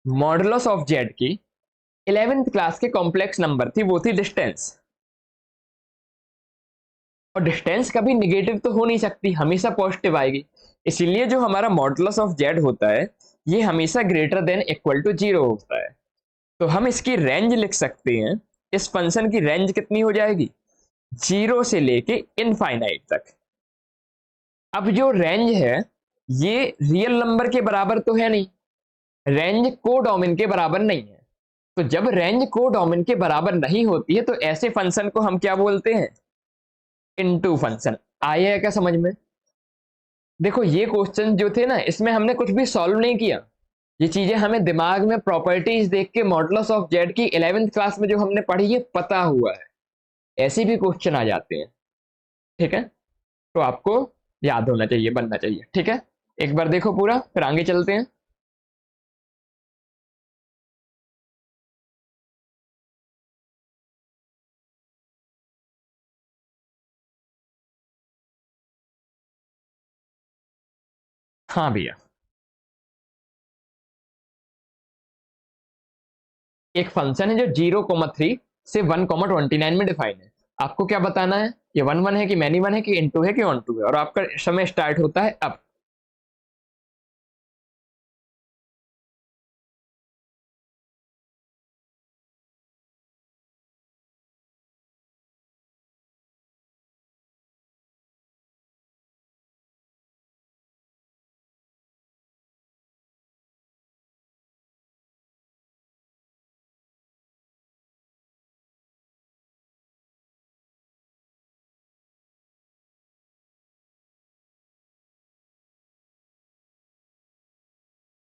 मॉडुलस ऑफ जेड की 11th क्लास के कॉम्प्लेक्स नंबर थी, वो थी डिस्टेंस। और डिस्टेंस कभी निगेटिव तो हो नहीं सकती, हमेशा पॉजिटिव आएगी। इसीलिए जो हमारा मॉडुलस ऑफ जेड होता है ये हमेशा ग्रेटर देन इक्वल टू 0 होता है। तो हम इसकी रेंज लिख सकते हैं, इस फंक्शन की रेंज कितनी हो जाएगी, 0 से लेके इनफाइनाइट तक। अब जो रेंज है ये रियल नंबर के बराबर तो है नहीं, रेंज कोडोमेन के बराबर नहीं है। तो जब रेंज कोडोमेन के बराबर नहीं होती है तो ऐसे फंक्शन को हम क्या बोलते हैं, इनटू फंक्शन। आया है क्या समझ में? देखो ये क्वेश्चन जो थे ना इसमें हमने कुछ भी सॉल्व नहीं किया, ये चीजें हमें दिमाग में प्रॉपर्टीज देख के मॉडुलस ऑफ जेड की 11th क्लास में जो हमने पढ़ी ये पता हुआ है, ऐसे भी क्वेश्चन आ जाते हैं। ठीक है, तो आपको याद होना चाहिए, बनना चाहिए। ठीक है, एक बार देखो पूरा फिर आगे चलते हैं। हाँ भैया, एक फंक्शन है जो 0,3 से 1,29 में डिफाइन है। आपको क्या बताना है, ये 1 1 है कि मैनी 1 है कि इनटू है कि ऑन टू है, और आपका समय स्टार्ट होता है अब।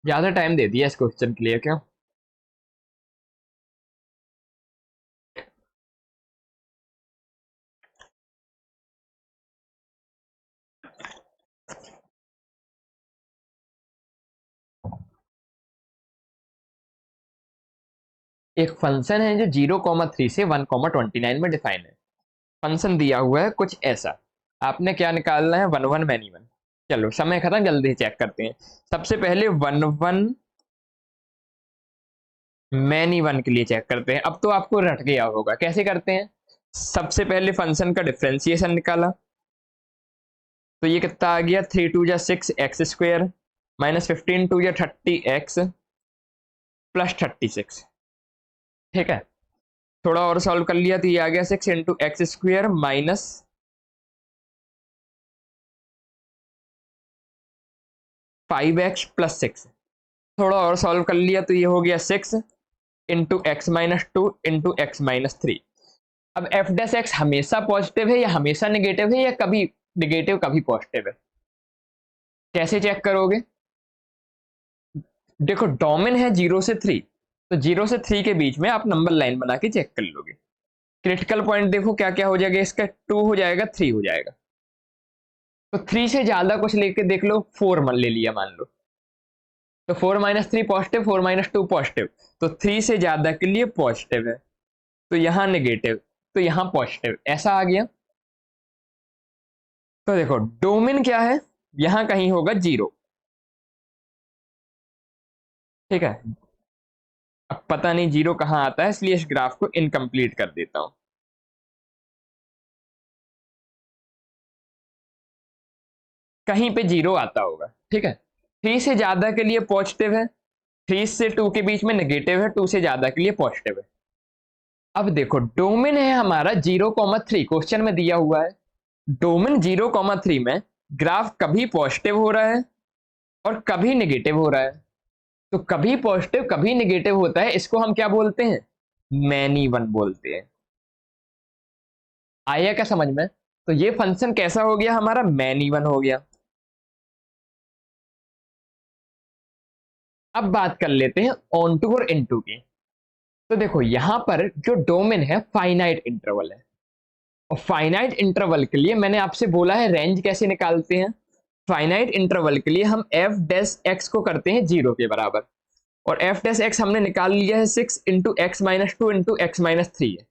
ज्यादा टाइम दे दिया इस क्वेश्चन के लिए क्यों? एक फंक्शन है जो 0,3 से 1,29 में डिफाइन है। फंक्शन दिया हुआ है कुछ ऐसा, आपने क्या निकालना है, 1 1 मैनी 1। चलो समय खत्म, जल्दी चेक करते हैं। सबसे पहले 1 1 मैनी 1 के लिए चेक करते हैं। अब तो आपको रट गया होगा कैसे करते हैं। सबसे पहले फंक्शन का डिफरेंशिएशन निकाला, तो ये कितना आ गया, 3 2 जा 6 एक्स स्क्वायर माइनस 15 2 जा 30 एक्स प्लस 36। ठीक है, थोड़ा और सॉल्व कर लिया तो ये आ गया 6 into x square minus 5x plus 6। थोड़ा और सॉल्व कर लिया तो ये हो गया 6 into x minus 2 into x minus 3। अब एफ डैश एक्स हमेशा पॉजिटिव है या हमेशा निगेटिव है, या कभी निगेटिव कभी पॉजिटिव है, कैसे चेक करोगे? देखो डोमेन है 0 से 3, तो 0 से 3 के बीच में आप नंबर लाइन बना के चेक कर लोगे। क्रिटिकल पॉइंट देखो क्या क्या हो जाएगा, इसका 2 हो जाएगा, 3 हो जाएगा। तो 3 से ज्यादा कुछ लेके देख लो, 4 मान ले लिया मान लो, तो 4 माइनस 3 पॉजिटिव, 4 माइनस 2 पॉजिटिव, तो 3 से ज्यादा के लिए पॉजिटिव है, तो यहां नेगेटिव, तो यहां पॉजिटिव, ऐसा आ गया। तो देखो डोमेन क्या है, यहां कहीं होगा 0। ठीक है, अब पता नहीं 0 कहां आता है, इसलिए इस ग्राफ को इनकम्प्लीट कर देता हूं। कहीं पे 0 आता होगा। ठीक है, 3 से ज्यादा के लिए पॉजिटिव है, 3 से 2 के बीच में नेगेटिव है, 2 से ज्यादा के लिए पॉजिटिव है। अब देखो डोमेन है हमारा 0,3, क्वेश्चन में दिया हुआ है डोमेन 0,3 में ग्राफ कभी पॉजिटिव हो रहा है और कभी नेगेटिव हो रहा है। तो कभी पॉजिटिव कभी नेगेटिव होता है, इसको हम क्या बोलते हैं, मैनी वन बोलते हैं। आया क्या समझ में? तो ये फंक्शन कैसा हो गया हमारा, मैनी वन हो गया। अब बात कर लेते हैं ऑन टू और इनटू की। तो देखो यहां पर जो डोमेन है फाइनाइट इंटरवल है, और फाइनाइट इंटरवल के लिए मैंने आपसे बोला है रेंज कैसे निकालते हैं। फाइनाइट इंटरवल के लिए हम एफ डैश एक्स को करते हैं 0 के बराबर, और एफ डैश एक्स हमने निकाल लिया है 6 into x minus 2 into x minus 3 है।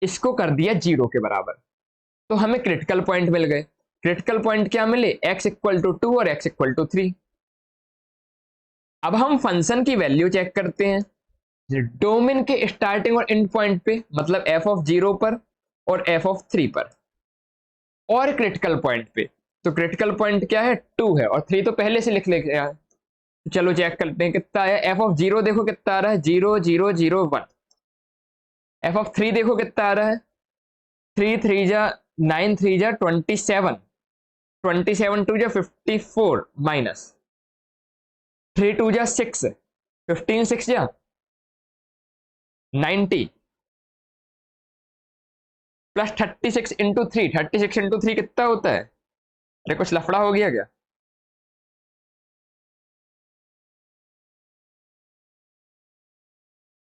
इसको कर दिया 0 के बराबर, तो हमें क्रिटिकल पॉइंट मिल गए। क्रिटिकल पॉइंट क्या मिले, x इक्वल टू 2 और x इक्वल टू 3। अब हम फंक्शन की वैल्यू चेक करते हैं डोमेन के स्टार्टिंग और एंड पॉइंट पे, मतलब f ऑफ 0 पर और f ऑफ 3 पर, और क्रिटिकल पॉइंट पे। तो क्रिटिकल पॉइंट क्या है, 2 है, और 3 तो पहले से लिख लिया है। चलो चेक करते हैं कितना है। f ऑफ 0 देखो कितना आ रहा है, 0 0 0 1। f ऑफ 3 देखो कितना आ रहा है, 3 3 जा 9, 3 जा 27, 27 2 जा 54 माइनस 3 2 जा 6, 15 6 जा 90 प्लस 36 इंटू 3, 36 इंटू 3 कितना होता है। अरे कुछ लफड़ा हो गया क्या।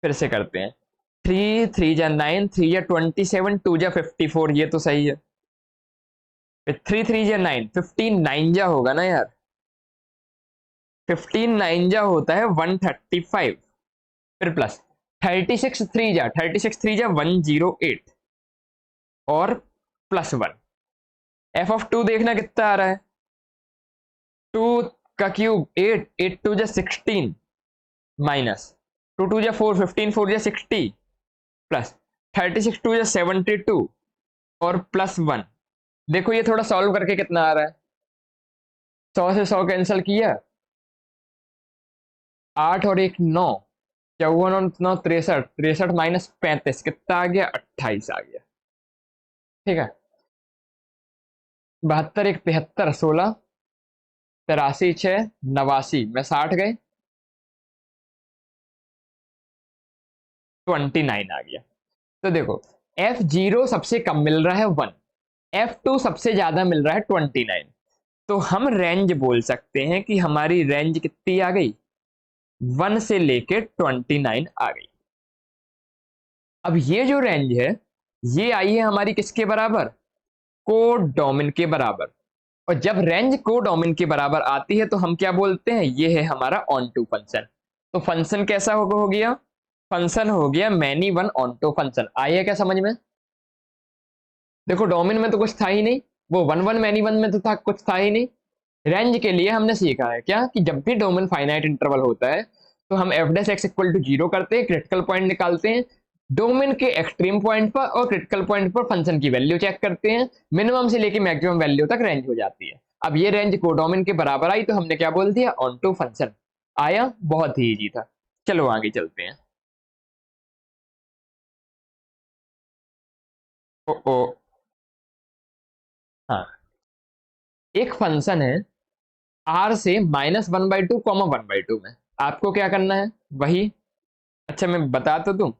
फिर से करते हैं, 3 3 जा 9, 3 जा 27, 2 जा 54, ये तो सही है। फिर 3 3 जा 9, 15 9 जा होगा ना यार, 15 9 जा होता है 135। फिर प्लस 36 3 जा 36 3 जा 108 और प्लस 1। एफ ऑफ 2 देखना कितना आ रहा है, 2 का क्यूब 8, 8 2 जा 16 माइनस 2 2 जा 4, 15 4 जा 60 प्लस 36 2 जा 72 और प्लस 1। देखो ये थोड़ा सॉल्व करके कितना आ रहा है, 100 से 100 कैंसिल किया, 8 और 1 9, 54 और 9 63, 63 माइनस 35 कितना आ गया, 28 आ गया। ठीक है, 72 1 73, 16 83 6 89 में 60 गए, 29 आ गया। तो देखो F0 सबसे कम मिल रहा है 1, F2 सबसे ज्यादा मिल रहा है 29। तो हम रेंज बोल सकते हैं कि हमारी रेंज कितनी आ गई, 1 से लेके 29 आ गई। अब ये जो रेंज है ये आई है हमारी किसके बराबर, कोडोमेन के बराबर। और जब रेंज कोडोमेन के बराबर आती है तो हम क्या बोलते हैं, ये है हमारा ऑन टू फंक्शन। तो फंक्शन कैसा हो गया, फंक्शन हो गया many one onto function. आइए क्या समझ में। देखो डोमेन में तो कुछ था ही नहीं, वो वन वन मैनी वन में तो था, कुछ था ही नहीं। रेंज के लिए हमने सीखा है क्या, कि जब भी डोमेन फाइनाइट इंटरवल होता है तो हम f dash x equal to 0 करते हैं, क्रिटिकल पॉइंट निकालते हैं, डोमेन के एक्सट्रीम पॉइंट पर और क्रिटिकल पॉइंट पर फंक्शन की वैल्यू चेक करते हैं, मिनिमम से लेके मैक्सिमम वैल्यू तक रेंज हो जाती है। अब ये रेंज कोडोमेन के बराबर आई तो हमने क्या बोल दिया, ऑन टू फंक्शन आया। बहुत ही इजी था। चलो आगे चलते हैं। ओ ओ हाँ, एक फंक्शन है आर से -1/2 1/2 में, आपको क्या करना है वही। अच्छा मैं बता तो दूं,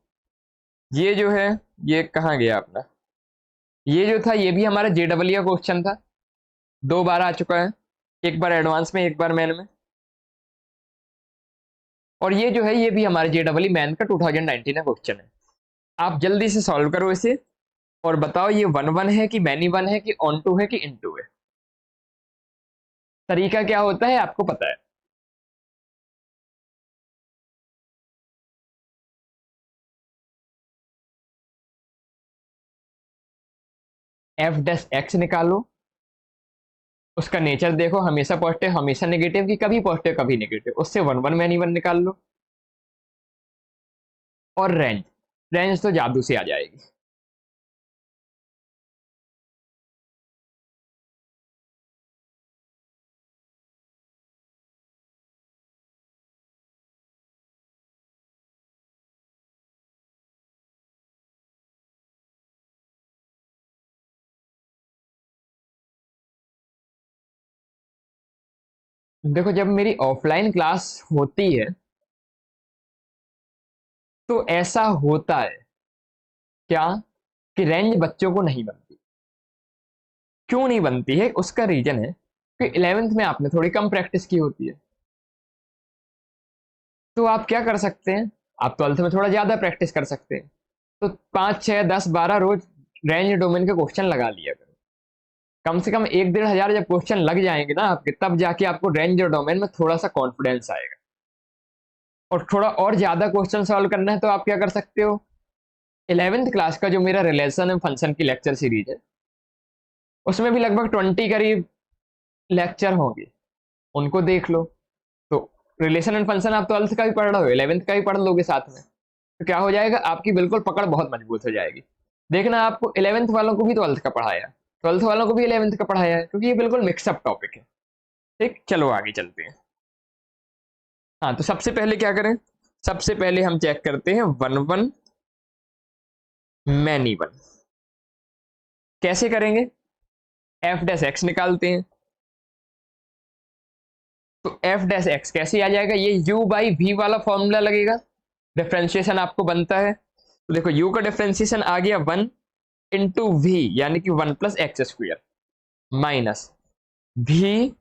ये जो है ये कहाँ गया अपना, ये जो था ये भी हमारा जेडबल का क्वेश्चन था, 2 बार आ चुका है, एक बार एडवांस में एक बार मैन में। और ये जो है ये भी हमारे जेडबल मैन का 2019 का क्वेश्चन है। आप जल्दी से सॉल्व करो इसे और बताओ ये वन वन है कि मैनी वन है कि ऑन टू है कि इन टू है। तरीका क्या होता है आपको पता है। एफ डैश एक्स निकालो, उसका नेचर देखो, हमेशा पॉजिटिव हमेशा नेगेटिव की कभी पॉजिटिव कभी नेगेटिव, उससे वन वन मैनी वन निकाल लो। और रेंज, रेंज तो जादू से आ जाएगी। देखो जब मेरी ऑफलाइन क्लास होती है तो ऐसा होता है क्या, कि रेंज बच्चों को नहीं बनती। क्यों नहीं बनती है, उसका रीजन है कि 11th में आपने थोड़ी कम प्रैक्टिस की होती है। तो आप क्या कर सकते हैं, आप 12th में थोड़ा ज्यादा प्रैक्टिस कर सकते हैं। तो 5 6 10 12 रोज रेंज डोमेन के क्वेश्चन लगा लिया करो। कम से कम 1 1.5 हजार जब क्वेश्चन लग जाएंगे ना आपके, तब जाके आपको रेंज और डोमेन में थोड़ा सा कॉन्फिडेंस आएगा। और थोड़ा और ज्यादा क्वेश्चन सॉल्व करना है तो आप क्या कर सकते हो, 11th क्लास का जो मेरा रिलेशन एंड फंक्शन की लेक्चर सीरीज है, उसमें भी लगभग 20 करीब लेक्चर होंगे, उनको देख लो। तो रिलेशन एंड फंक्शन आप 12th का भी पढ़ रहे हो, 11th का भी पढ़ लोगे साथ में, तो क्या हो जाएगा, आपकी बिल्कुल पकड़ बहुत मजबूत हो जाएगी। देखना, आपको 11th वालों को भी 12th का पढ़ाया, 12th वालों को भी 11th का पढ़ाया है, क्योंकि ये बिल्कुल मिक्सअप टॉपिक है। ठीक, चलो आगे चलते हैं। हाँ, तो सबसे पहले क्या करें, सबसे पहले हम चेक करते हैं वन वन मैनी वन। कैसे करेंगे, एफ डैश एक्स निकालते हैं। तो एफ डैश एक्स कैसे आ जाएगा, ये यू बाई वी वाला फॉर्मूला लगेगा, डिफ्रेंशिएशन आपको बनता है। तो देखो, यू का डिफ्रेंशिएशन आ गया 1 इंटू वी, यानी कि 1 plus x square minus v,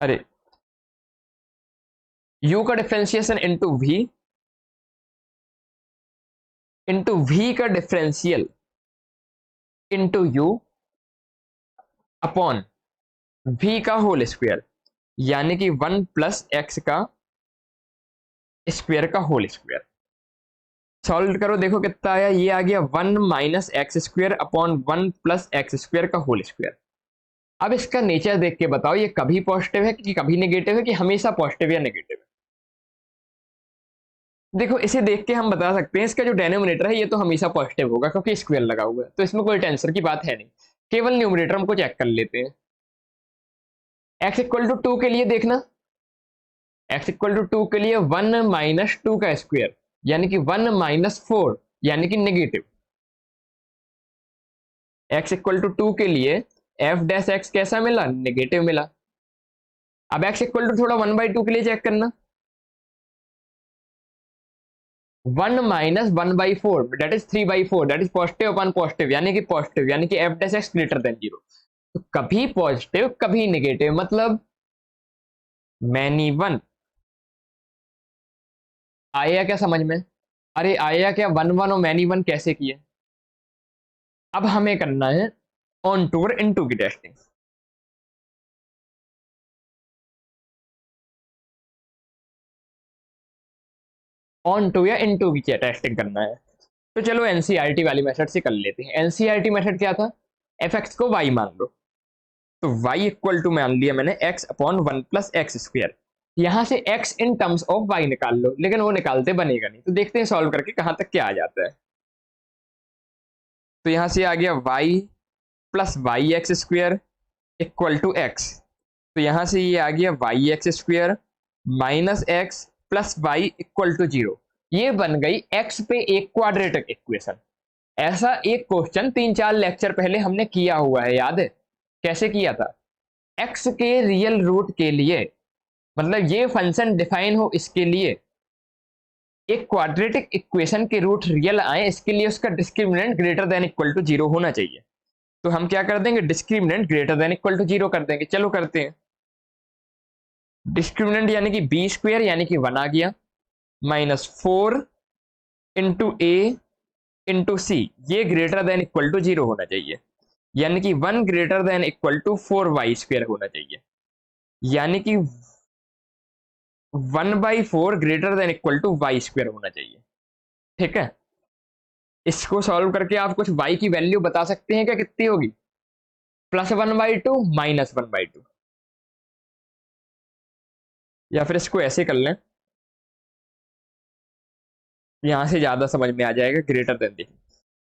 अरे यू का डिफ्रेंशिएशन इंटू वी का differential into u upon v का होल स्क्वायर, यानी कि 1 प्लस एक्स का स्क्वायर का होल स्क्वायर। सॉल्व करो, देखो कितना आया, ये आ गया 1 minus x square upon 1 plus x square का होल स्क्वायर। अब इसका नेचर देख के बताओ, ये कभी पॉजिटिव है कि कभी नेगेटिव है कि हमेशा पॉजिटिव या नेगेटिव है। देखो, इसे देख के हम बता सकते हैं इसका जो डेनोमिनेटर है ये तो हमेशा पॉजिटिव होगा, क्योंकि स्क्वायर लगा हुआ है, तो इसमें कोई टेंशन की बात है नहीं। केवल न्यूमरेटर हमको चेक कर लेते हैं। एक्स इक्वल टू 2 के लिए देखना, एक्स इक्वल टू 2 के लिए 1 माइनस 2 का स्क्वायर, यानी कि 1 माइनस 4, यानी कि नेगेटिव। एक्स इक्वल टू 2 के लिए एफ डैश एक्स कैसा मिला, नेगेटिव मिला। अब एक्स इक्वल टू थोड़ा 1/2 के लिए चेक करना, 1 minus 1/4 that is 3/4, that is positive upon positive, यानी कि पॉजिटिव, यानी कि F dash x greater than 0। तो कभी पॉजिटिव कभी नेगेटिव, मतलब मैनी वन। आया क्या समझ में, अरे आया क्या, 1 1 और मैनी वन कैसे किए। अब हमें करना है ऑन टू और इन टू की टेस्टिंग। ऑन टू या इन टू की टेस्टिंग करना है, तो चलो एनसीईआरटी वाली मेथड से कर लेते हैं। एनसीईआरटी मेथड क्या था, एफ एक्स को वाई मान लो, तो वाई इक्वल टू मान लिया मैंने x upon 1 plus x square. यहां से x in terms of y निकाल लो, लेकिन वो निकालते बनेगा नहीं, तो देखते हैं सॉल्व करके कहां तक क्या आ जाता है। तो यहां से आ गया y plus y x square equal to x, तो यहां से ये आ गया y x square minus x plus y equal to 0। ये बन गई एक्स पे एक क्वाड्रेटिक इक्वेशन। ऐसा एक क्वेश्चन 3-4 लेक्चर पहले हमने किया हुआ है, याद है कैसे किया था। एक्स के रियल रूट के लिए, मतलब ये फंक्शन डिफाइन हो इसके लिए, एक क्वाड्रेटिक इक्वेशन के रूट रियल आए, इसके लिए उसका discriminant greater than equal to 0 होना चाहिए। तो हम क्या कर देंगे, discriminant greater than equal to 0 कर देंगे। चलो करते हैं। डिस्क्रिमिनेंट यानी कि बी स्क्वायर, यानी कि 1 आ गया, माइनस 4 इंटू ए इंटू सी, ये ग्रेटर देन इक्वल टू 0 होना चाहिए, यानी कि 1 greater than equal to 4y square होना चाहिए, यानी कि 1/4 greater than equal to y square होना चाहिए। ठीक है, इसको सॉल्व करके आप कुछ y की वैल्यू बता सकते हैं क्या, कितनी होगी, +1/2 -1/2, या फिर इसको ऐसे कर लें, यहां से ज्यादा समझ में आ जाएगा। ग्रेटर देन देखिए,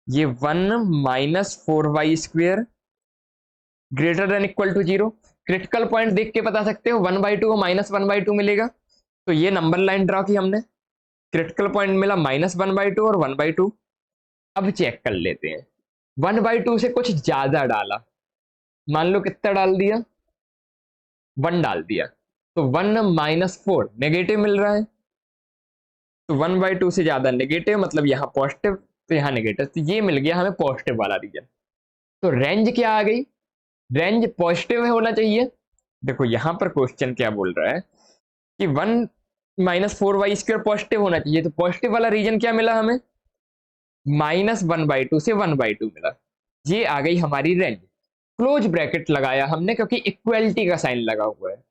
ये 1 -4y square greater than equal to 0। Critical point देख के बता सकते हो, 1/2 को -1/2 मिलेगा, तो ये नंबर लाइन ड्रॉ की हमने, क्रिटिकल पॉइंट मिला -1/2 और 1/2। अब चेक कर लेते हैं, 1/2 से कुछ ज्यादा डाला, मान लो कितना डाल दिया, 1 डाल दिया, तो 1 -4 नेगेटिव मिल रहा है, तो 1/2 से ज्यादा नेगेटिव, मतलब यहाँ पॉजिटिव, तो यहाँ नेगेटिव, तो ये मिल गया हमें पॉजिटिव वाला रीजन। तो रेंज क्या आ गई, रेंज पॉजिटिव होना चाहिए। देखो यहां पर क्वेश्चन क्या बोल रहा है कि 1 -4y स्क्वायर पॉजिटिव होना चाहिए, तो पॉजिटिव वाला रीजन क्या मिला हमें, -1/2 से 1/2 मिला। ये आ गई हमारी रेंज। क्लोज ब्रैकेट लगाया हमने, क्योंकि इक्वलिटी का साइन लगा हुआ है।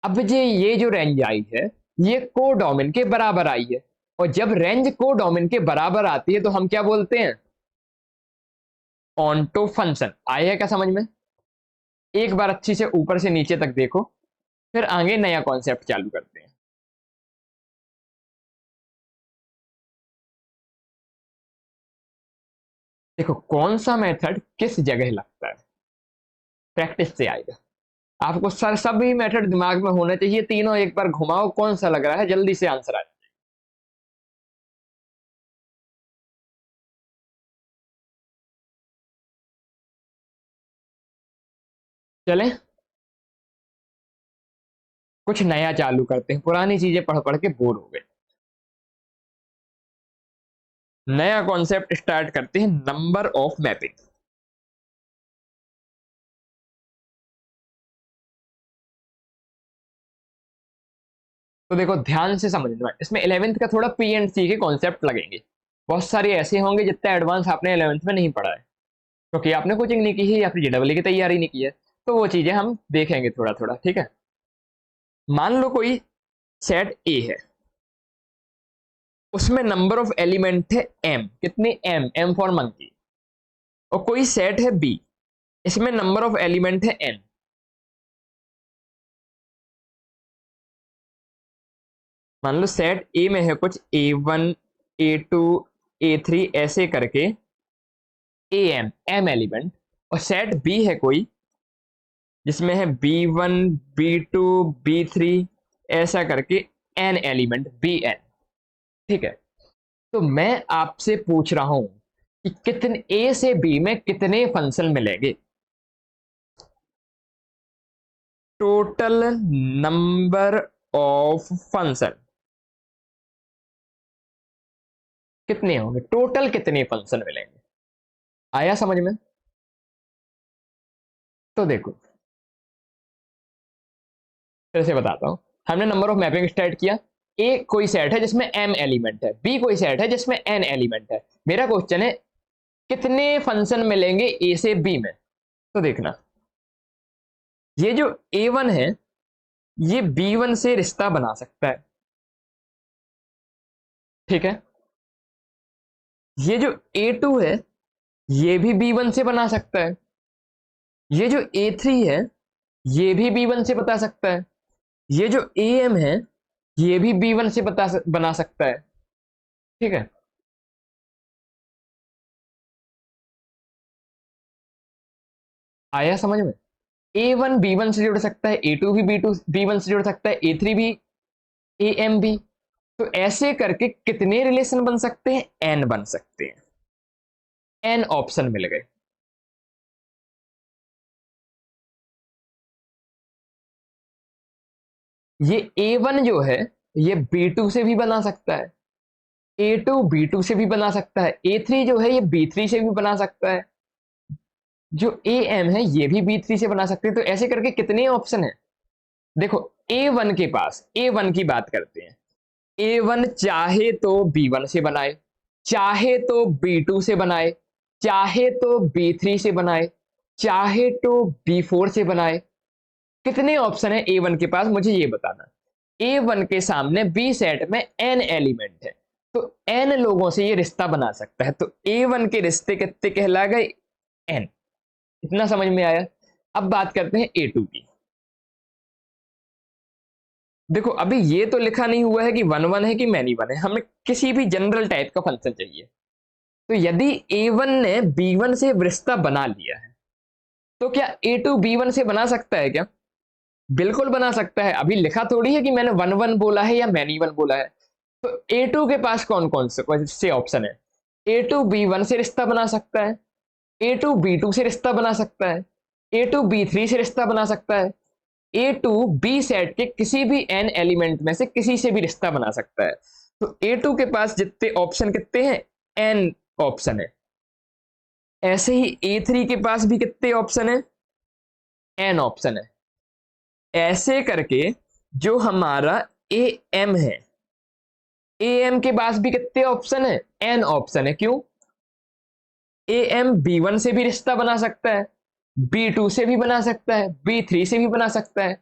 अब ये जो रेंज आई है, ये कोडोमेन के बराबर आई है, और जब रेंज को डोमेन के बराबर आती है तो हम क्या बोलते हैं, ऑन्टो फंक्शन। आया क्या समझ में? एक बार अच्छी से ऊपर से नीचे तक देखो, फिर आगे नया कॉन्सेप्ट चालू करते हैं। देखो कौन सा मेथड किस जगह लगता है, प्रैक्टिस से आएगा आपको। सर सभी मेथड दिमाग में होने चाहिए, तीनों एक बार घुमाओ, कौन सा लग रहा है, जल्दी से आंसर आ जाए। चले कुछ नया चालू करते हैं, पुरानी चीजें पढ़ पढ़ के बोर हो गए। नया कॉन्सेप्ट स्टार्ट करते हैं, नंबर ऑफ मैपिंग। तो देखो ध्यान से समझना, इसमें 11th का थोड़ा पी एंड सी के कॉन्सेप्ट लगेंगे। बहुत सारे ऐसे होंगे जितना एडवांस आपने 11th में नहीं पढ़ा है, क्योंकि आपने कोचिंग नहीं की है या फिर जेडब्ल्यू की तैयारी नहीं की है। तो वो चीजें हम देखेंगे थोड़ा थोड़ा, ठीक है। मान लो कोई सेट ए है, उसमें नंबर ऑफ एलिमेंट है एम, कितने, एम फॉर मंकी। और कोई सेट है बी, इसमें नंबर ऑफ एलिमेंट है एन। मान लो सेट ए में है कुछ A1 A2 A3 ऐसे करके एम एलिमेंट, और सेट बी है कोई जिसमें है B1 B2 B3 ऐसा करके एन एलिमेंट Bn, ठीक है। तो मैं आपसे पूछ रहा हूं कि कितने ए से बी में कितने फंक्शन मिलेंगे, टोटल नंबर ऑफ फंक्शन कितने होंगे, टोटल कितने फंक्शन मिलेंगे। आया समझ में? तो देखो फिर से बताता हूं। हमने नंबर ऑफ मैपिंग स्टार्ट किया। ए कोई सेट है जिसमें एम एलिमेंट है, बी कोई सेट है जिसमें एन एलिमेंट है। मेरा क्वेश्चन है कितने फंक्शन मिलेंगे ए से बी में। तो देखना, ये जो A1 है ये B1 से रिश्ता बना सकता है, ठीक है। ये जो A2 है ये भी B1 से बना सकता है। ये जो A3 है ये भी B1 से बता सकता है। ये जो AM है ये भी B1 से बना सकता है, ठीक है। आया समझ में? A1 B1 से जुड़ सकता है, A2 भी B2 B1 से जुड़ सकता है, A3 भी AM भी। तो ऐसे करके कितने रिलेशन बन सकते हैं, N बन सकते हैं। N ऑप्शन मिल गए। ये A1 जो है ये B2 से भी बना सकता है, A2 B2 से भी बना सकता है, A3 जो है ये B3 से भी बना सकता है, जो AM है ये भी B3 से बना सकते हैं। तो ऐसे करके कितने ऑप्शन है, देखो A1 के पास, A1 की बात करते हैं। A1 चाहे तो B1 से बनाए, चाहे तो B2 से बनाए, चाहे तो B3 से बनाए, चाहे तो B4 से बनाए। कितने ऑप्शन है A1 के पास, मुझे ये बताना। A1 के सामने B सेट में N एलिमेंट है, तो N लोगों से ये रिश्ता बना सकता है। तो A1 के रिश्ते कितने कहला गए, N। इतना समझ में आया? अब बात करते हैं A2 की। देखो अभी ये तो लिखा नहीं हुआ है कि वन वन है कि मैनी वन है, हमें किसी भी जनरल टाइप का फंक्शन चाहिए। तो यदि A1 ने B1 से रिश्ता बना लिया है तो क्या A2 B1 से बना सकता है क्या? बिल्कुल बना सकता है। अभी लिखा थोड़ी है कि मैंने वन वन बोला है या मैनी वन बोला है। तो A2 के पास कौन कौन से ऑप्शन है, A2 B1 से रिश्ता बना सकता है, A2 B2 से रिश्ता बना सकता है, A2 B3 से रिश्ता बना सकता है, A2 B सेट के किसी भी n एलिमेंट में से किसी से भी रिश्ता बना सकता है। तो A2 के पास जितने ऑप्शन कितने हैं, n ऑप्शन है। ऐसे ही A3 के पास भी कितने ऑप्शन है, n ऑप्शन है। ऐसे करके जो हमारा AM है, AM के पास भी कितने ऑप्शन है, n ऑप्शन है। क्यों? AM B1 से भी रिश्ता बना सकता है, B2 से भी बना सकता है, B3 से भी बना सकता है।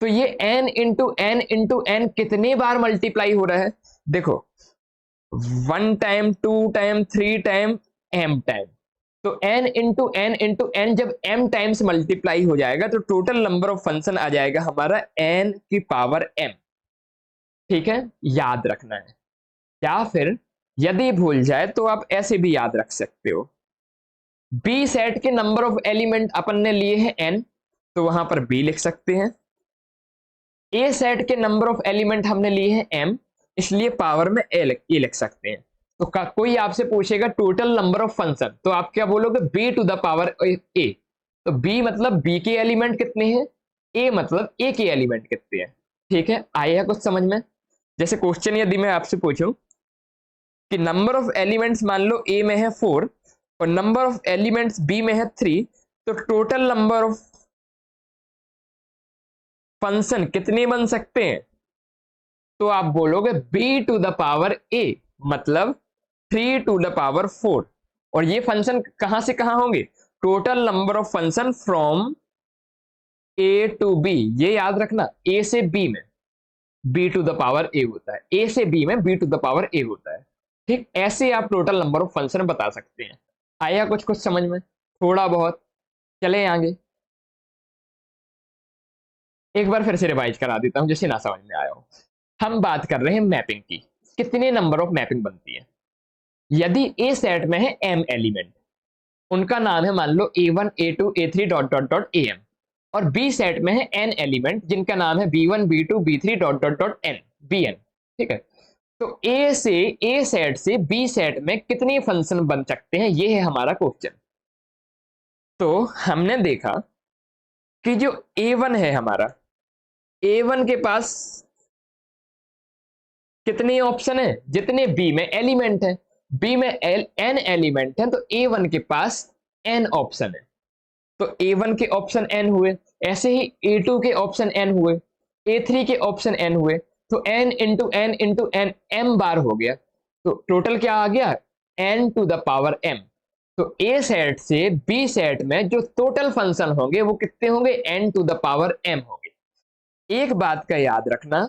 तो ये n इंटू एन कितने बार मल्टीप्लाई हो रहा है, देखो 1 time, 2 time, 3 time, m time. तो n into n into n जब m टाइम्स मल्टीप्लाई हो जाएगा तो टोटल नंबर ऑफ फंक्शन आ जाएगा हमारा n की पावर m। ठीक है, याद रखना है। या फिर यदि भूल जाए तो आप ऐसे भी याद रख सकते हो, बी सेट के नंबर ऑफ एलिमेंट अपन ने लिए हैं n, तो वहां पर b लिख सकते हैं। ए सेट के नंबर ऑफ एलिमेंट हमने लिए हैं m, इसलिए पावर में ए लिख सकते हैं। तो कोई आपसे पूछेगा टोटल नंबर ऑफ फंक्शन, तो आप क्या बोलोगे, b to the power a। तो b मतलब b के एलिमेंट कितने हैं, a मतलब a के एलिमेंट कितने हैं। ठीक है, आया कुछ समझ में। जैसे क्वेश्चन यदि मैं आपसे पूछूं कि नंबर ऑफ एलिमेंट्स मान लो a में है 4 और नंबर ऑफ एलिमेंट्स b में है 3, तो टोटल नंबर ऑफ फंक्शन कितने बन सकते हैं, तो आप बोलोगे b to the power a मतलब 3 टू द पावर 4। और ये फंक्शन कहां से कहां होंगे, total number of function from a to b। ये याद रखना, a से b में b to the power a होता है, a से b में b to the power a होता है। ठीक, ऐसे आप टोटल नंबर ऑफ फंक्शन बता सकते हैं। आया कुछ कुछ समझ में, थोड़ा बहुत। चले आगे, एक बार फिर से रिवाइज करा देता हूं जिसे ना समझ में आया हो। हम बात कर रहे हैं मैपिंग की, कितने नंबर ऑफ मैपिंग बनती है। यदि ए सेट में है m एलिमेंट, उनका नाम है मान लो a1 a2 a3 dot dot dot am, और बी सेट में है n एलिमेंट जिनका नाम है b1 b2 b3 dot dot dot n bn। ठीक है, तो ए सेट से बी सेट में कितने फंक्शन बन सकते हैं, ये है हमारा क्वेश्चन। तो हमने देखा कि जो a1 है हमारा, a1 के पास कितने ऑप्शन है, जितने बी में एलिमेंट है। बी में n एलिमेंट है तो a1 के पास n ऑप्शन है, तो a1 के ऑप्शन n हुए। ऐसे ही a2 के ऑप्शन n हुए, a3 के ऑप्शन n हुए, तो n into n into n m बार हो गया। तो टोटल क्या आ गया, n to the power m। तो a सेट से b सेट में जो टोटल फंक्शन होंगे वो कितने होंगे, n to the power m होंगे। एक बात का याद रखना,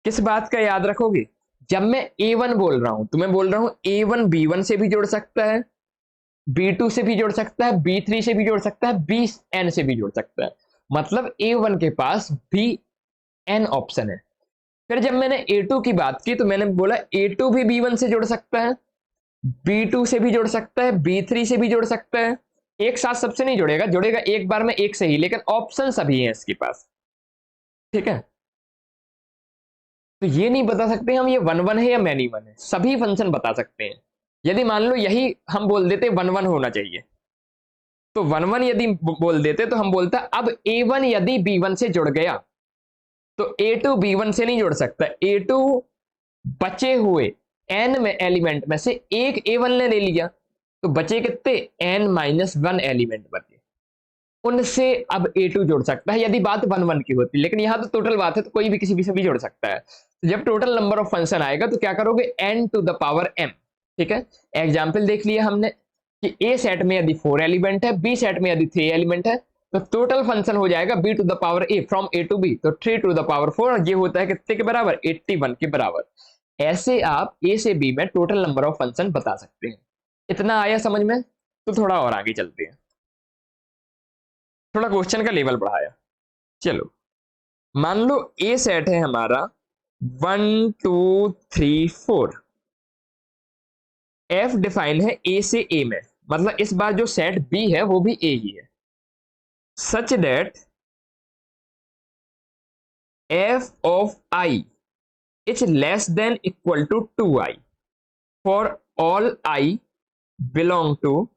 किस बात का याद रखोगे, जब मैं a1 बोल रहा हूं तो मैं बोल रहा हूं a1 b1 से भी जुड़ सकता है, b2 से भी जुड़ सकता है, b3 से भी जुड़ सकता है, bn से भी जुड़ सकता है। मतलब a1 के पास bn ऑप्शन है। फिर जब मैंने a2 की बात की तो मैंने बोला a2 भी b1 से जुड़ सकता है, b2 से भी जुड़ सकता है, b3 से भी जुड़ सकता है। एक साथ सबसे नहीं जुड़ेगा, जुड़ेगा एक बार में एक से ही, लेकिन ऑप्शन सभी हैं इसके पास। ठीक है, तो ये नहीं बता सकते हम ये वन वन है या मैनी वन है, सभी फंक्शन बता सकते हैं। यदि मान लो यही हम बोल देते वन वन होना चाहिए, तो वन वन यदि बोल देते तो हम बोलता अब a1 यदि b1 से जुड़ गया तो a2 b1 से नहीं जुड़ सकता। a2 बचे हुए n में एलिमेंट में से एक a1 ने ले लिया, तो बचे कितने, n-1 एलिमेंट बचे, उनसे अब a2 जुड़ सकता है यदि बात वन वन की होती। लेकिन यहां तो टोटल बात है तो कोई भी किसी भी से भी जुड़ सकता है। तो जब टोटल नंबर ऑफ फंक्शन आएगा तो क्या करोगे, n to the power m। ठीक है, एग्जाम्पल देख लिया हमने कि ए सेट में यदि 4 एलिमेंट है, बी सेट में यदि 3 एलिमेंट है, तो टोटल फंक्शन हो जाएगा b to the power a from a to b, तो 3 टू द पावर 4, और ये होता है कितने के बराबर, 81 के बराबर। ऐसे आप a से b में टोटल नंबर ऑफ फंक्शन बता सकते हैं। इतना आया समझ में, तो थोड़ा और आगे चलते हैं, थोड़ा क्वेश्चन का लेवल बढ़ाया। चलो, मान लो ए सेट है हमारा 1 2 3 4, एफ डिफाइन है ए से ए में, मतलब इस बार जो सेट बी है वो भी ए ही है, such that f of i is less than equal to 2i for all i belong to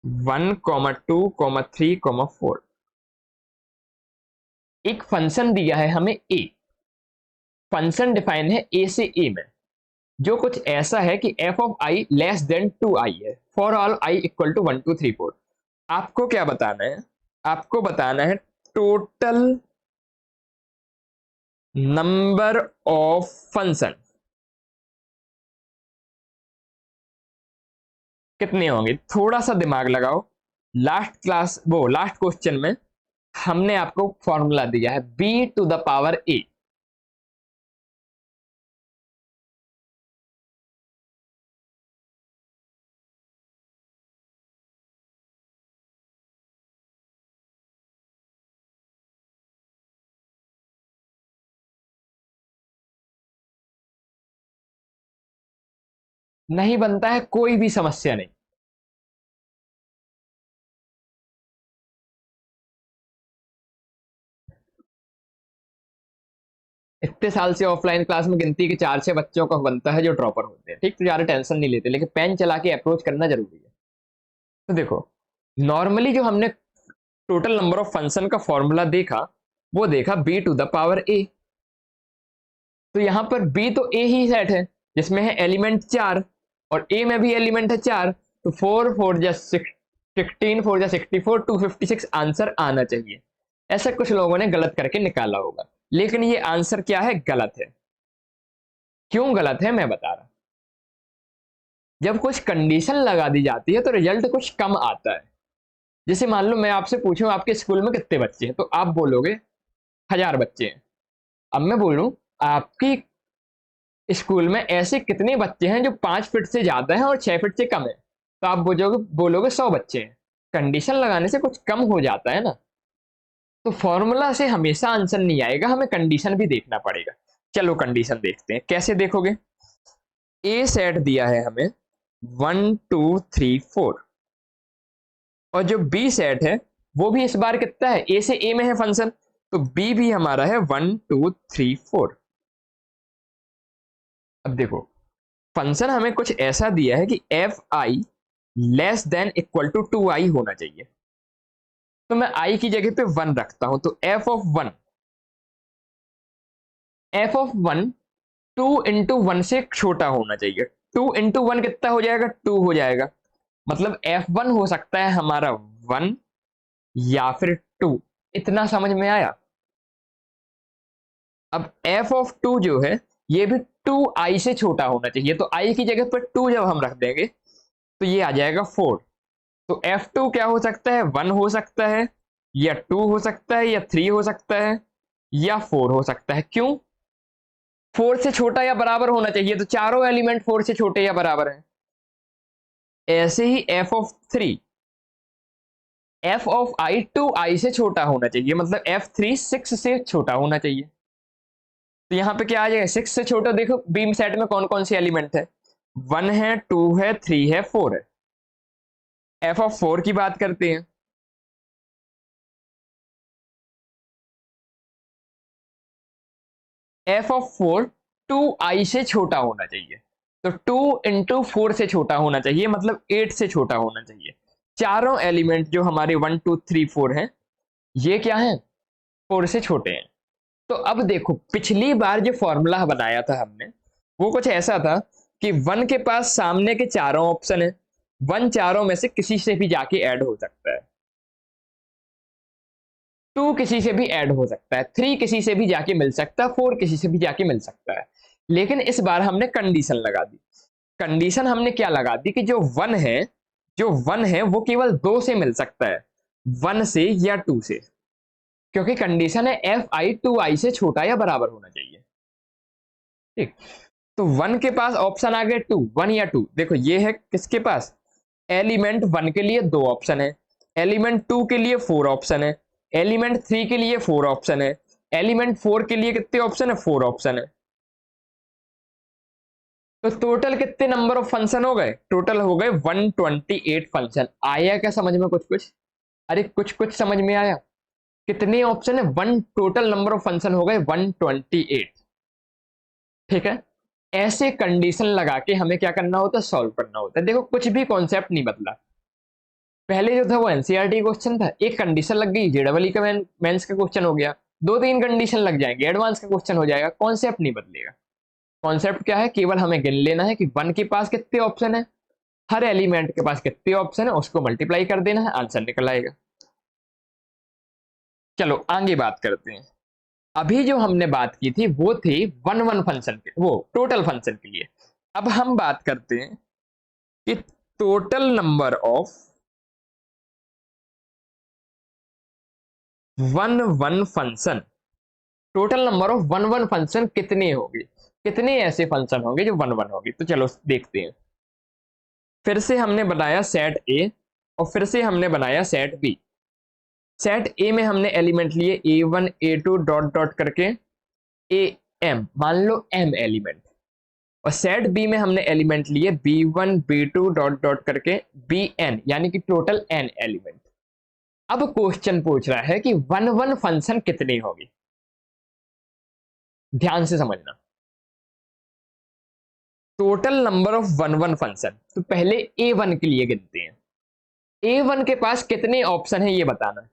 1 2 3 4। एक फंक्शन दिया है हमें ए, फंक्शन डिफाइन है ए से ए में, जो कुछ ऐसा है कि f of i less than 2i है for all i equal to 1 2 3 4। आपको क्या बताना है, आपको बताना है टोटल नंबर ऑफ फंक्शन कितने होंगे। थोड़ा सा दिमाग लगाओ, लास्ट क्वेश्चन में हमने आपको फॉर्मूला दिया है b to the power a, नहीं बनता है, कोई भी समस्या नहीं। इतने साल से ऑफलाइन क्लास में गिनती के 4-6 बच्चों का बनता है जो ड्रॉपर होते हैं, ठीक, तो ज्यादा टेंशन नहीं लेते, लेकिन पेन चला के अप्रोच करना जरूरी है। तो देखो, नॉर्मली जो हमने टोटल नंबर ऑफ फंक्शन का फॉर्मूला देखा, वो देखा बी टू द पावर ए। तो यहां पर बी तो ए ही सेट है जिसमें है एलिमेंट 4, और ए में भी एलिमेंट है 4, तो 4 4 जा 16, 4 जा 64, 256 आंसर आना चाहिए। ऐसा कुछ लोगों ने गलत करके निकाला होगा, लेकिन ये आंसर क्या है, गलत है। क्यों गलत है मैं बता रहा। जब कुछ कंडीशन लगा दी जाती है तो रिजल्ट कुछ कम आता है। जैसे मान लो मैं आपसे पूछूं आपके स्कूल में कितने बच्चे हैं, तो आप बोलोगे 1000 बच्चे हैं। अब मैं बोलूं आपकी स्कूल में ऐसे कितने बच्चे हैं जो 5 फीट से ज्यादा हैं और 6 फीट से कम है, तो आप बोलोगे बोलोगे 100 बच्चे हैं। कंडीशन लगाने से कुछ कम हो जाता है ना। तो फॉर्मूला से हमेशा आंसर नहीं आएगा, हमें कंडीशन भी देखना पड़ेगा। चलो कंडीशन देखते हैं, कैसे देखोगे। ए सेट दिया है हमें 1 2 3 4, और जो बी सेट है वो भी इस बार कितना है, ए से ए में है फंक्शन, तो बी भी हमारा है 1 2 3 4। अब देखो, फंक्शन हमें कुछ ऐसा दिया है कि f i less than equal to 2i होना चाहिए। तो मैं i की जगह पे 1 रखता हूं, तो एफ ऑफ वन 2 into 1 से छोटा होना चाहिए। 2 into 1 कितना हो जाएगा, 2 हो जाएगा। मतलब F1 हो सकता है हमारा 1 या फिर 2। इतना समझ में आया। अब f(2) जो है ये भी 2i से छोटा होना चाहिए, तो i की जगह पर 2 जब हम रख देंगे तो ये आ जाएगा 4। तो F2 क्या हो सकता है, 1 हो सकता है, या 2 हो सकता है, या 3 हो सकता है, या 4 हो सकता है। क्यों, 4 से छोटा या बराबर होना चाहिए, तो चारों एलिमेंट 4 से छोटे या बराबर हैं। ऐसे ही f(i) 2i से छोटा होना चाहिए, मतलब f3 6 से छोटा होना चाहिए। तो यहां पे क्या आ जाएगा, 6 से छोटा। देखो बीम सेट में कौन कौन से एलिमेंट है, 1 है, 2 है, 3 है, 4 है। f(4) की बात करते हैं। f(4) 2i से छोटा होना चाहिए, तो 2 into 4 से छोटा होना चाहिए, मतलब 8 से छोटा होना चाहिए। चारों एलिमेंट जो हमारे 1 2 3 4 हैं, ये क्या है, 4 से छोटे हैं। तो अब देखो, पिछली बार जो फॉर्मूला बनाया था हमने, वो कुछ ऐसा था कि 1 के पास सामने के चारों ऑप्शन है, 1 चारों में से किसी से भी जाके ऐड हो सकता है, 2 किसी से भी ऐड हो सकता है, 3 किसी से भी जाके मिल सकता है, 4 किसी से भी जाके मिल सकता है। लेकिन इस बार हमने कंडीशन लगा दी। कंडीशन हमने क्या लगा दी कि जो वन है वो केवल 2 से मिल सकता है, 1 से या 2 से। क्योंकि कंडीशन है Fi 2i से छोटा या बराबर होना चाहिए, ठीक। तो 1 के पास ऑप्शन आ गए 2, 1 या 2। देखो ये है किसके पास, एलिमेंट 1 के लिए 2 ऑप्शन है, एलिमेंट 2 के लिए 4 ऑप्शन है, एलिमेंट 3 के लिए 4 ऑप्शन है, एलिमेंट 4 के लिए कितने ऑप्शन है, 4 ऑप्शन है। तो टोटल कितने नंबर ऑफ फंक्शन हो गए, टोटल हो गए 128 फंक्शन। आया क्या समझ में कुछ कुछ, अरे कुछ कुछ समझ में आया। कितने ऑप्शन है, one total number of function हो गए 128, ठीक है। ऐसे कंडीशन लगा के हमें क्या करना होता है, सॉल्व करना होता है। देखो कुछ भी कॉन्सेप्ट नहीं बदला। पहले जो था वो एनसीईआरटी क्वेश्चन था, एक कंडीशन लग गई जेडबल का मेंस का क्वेश्चन हो गया, 2-3 कंडीशन लग जाएंगे एडवांस का क्वेश्चन हो जाएगा, कॉन्सेप्ट नहीं बदलेगा। कॉन्सेप्ट क्या है, केवल हमें गिन लेना है कि 1 के पास कितने ऑप्शन है, हर एलिमेंट के पास कितने ऑप्शन है, उसको मल्टीप्लाई कर देना है, आंसर निकल आएगा। चलो आगे बात करते हैं। अभी जो हमने बात की थी वो थी वन वन फंक्शन के, वो टोटल फंक्शन के लिए। अब हम बात करते हैं कि total number of one one function, total number of one one function कितने होंगे, कितने ऐसे फंक्शन होंगे जो वन वन होंगे। तो चलो देखते हैं। फिर से हमने बनाया सेट ए, और फिर से हमने बनाया सेट बी। सेट ए में हमने एलिमेंट लिए A1 A2 डॉट डॉट करके ए एम, मान लो m एलिमेंट। और सेट बी में हमने एलिमेंट लिए b1 b2 डॉट डॉट करके bn, यानी कि टोटल n एलिमेंट। अब क्वेश्चन पूछ रहा है कि वन वन फंक्शन कितनी होगी। ध्यान से समझना, total number of one one function, तो पहले a1 के लिए गिनते हैं। a1 के पास कितने ऑप्शन है ये बताना है।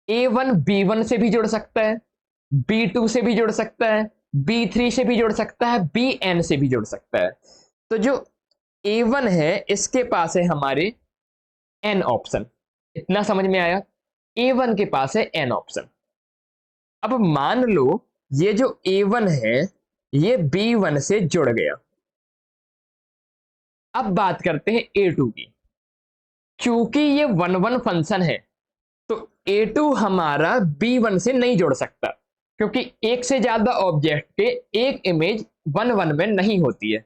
a1 b1 से भी जुड़ सकता है, b2 से भी जुड़ सकता है, b3 से भी जुड़ सकता है, bn से भी जुड़ सकता है। तो जो a1 है इसके पास है हमारे n ऑप्शन। इतना समझ में आया? a1 के पास है n ऑप्शन। अब मान लो ये जो a1 है ये b1 से जुड़ गया। अब बात करते हैं a2 की। चूंकि ये वन वन फंक्शन है तो a2 हमारा b1 से नहीं जुड़ सकता, क्योंकि एक से ज्यादा ऑब्जेक्ट के एक इमेज वन वन में नहीं होती है।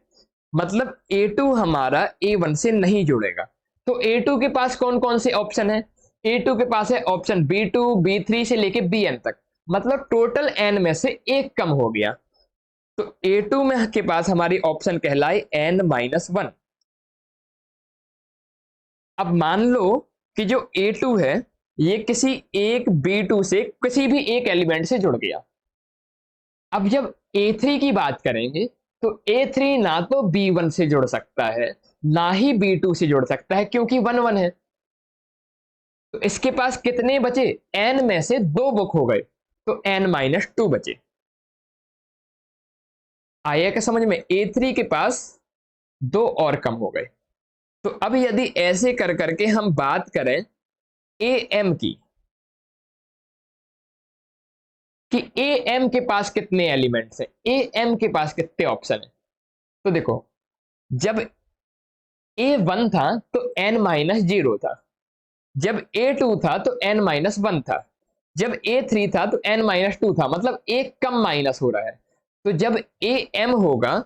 मतलब a2 हमारा a1 से नहीं जुड़ेगा। तो a2 के पास कौन कौन से ऑप्शन है? a2 के पास है ऑप्शन b2 b3 से लेके bn तक, मतलब टोटल n में से एक कम हो गया। तो a2 में के पास हमारी ऑप्शन कहलाए n-1। अब मान लो कि जो a2 है ये किसी एक b2 से किसी भी एक एलिमेंट से जुड़ गया। अब जब a3 की बात करेंगे तो a3 ना तो b1 से जुड़ सकता है ना ही b2 से जुड़ सकता है, क्योंकि वन वन है। तो इसके पास कितने बचे? n में से दो बुक हो गए, तो n-2 बचे। आया क्या समझ में? a3 के पास दो और कम हो गए। तो अब यदि ऐसे कर करके हम बात करें am की, कि am के पास कितने एलिमेंट्स हैं, am के पास कितने ऑप्शन है, तो देखो जब a1 था तो n-0 था, जब a2 था तो n-1 था, जब a3 था तो n-2 था, मतलब एक कम माइनस हो रहा है। तो जब am होगा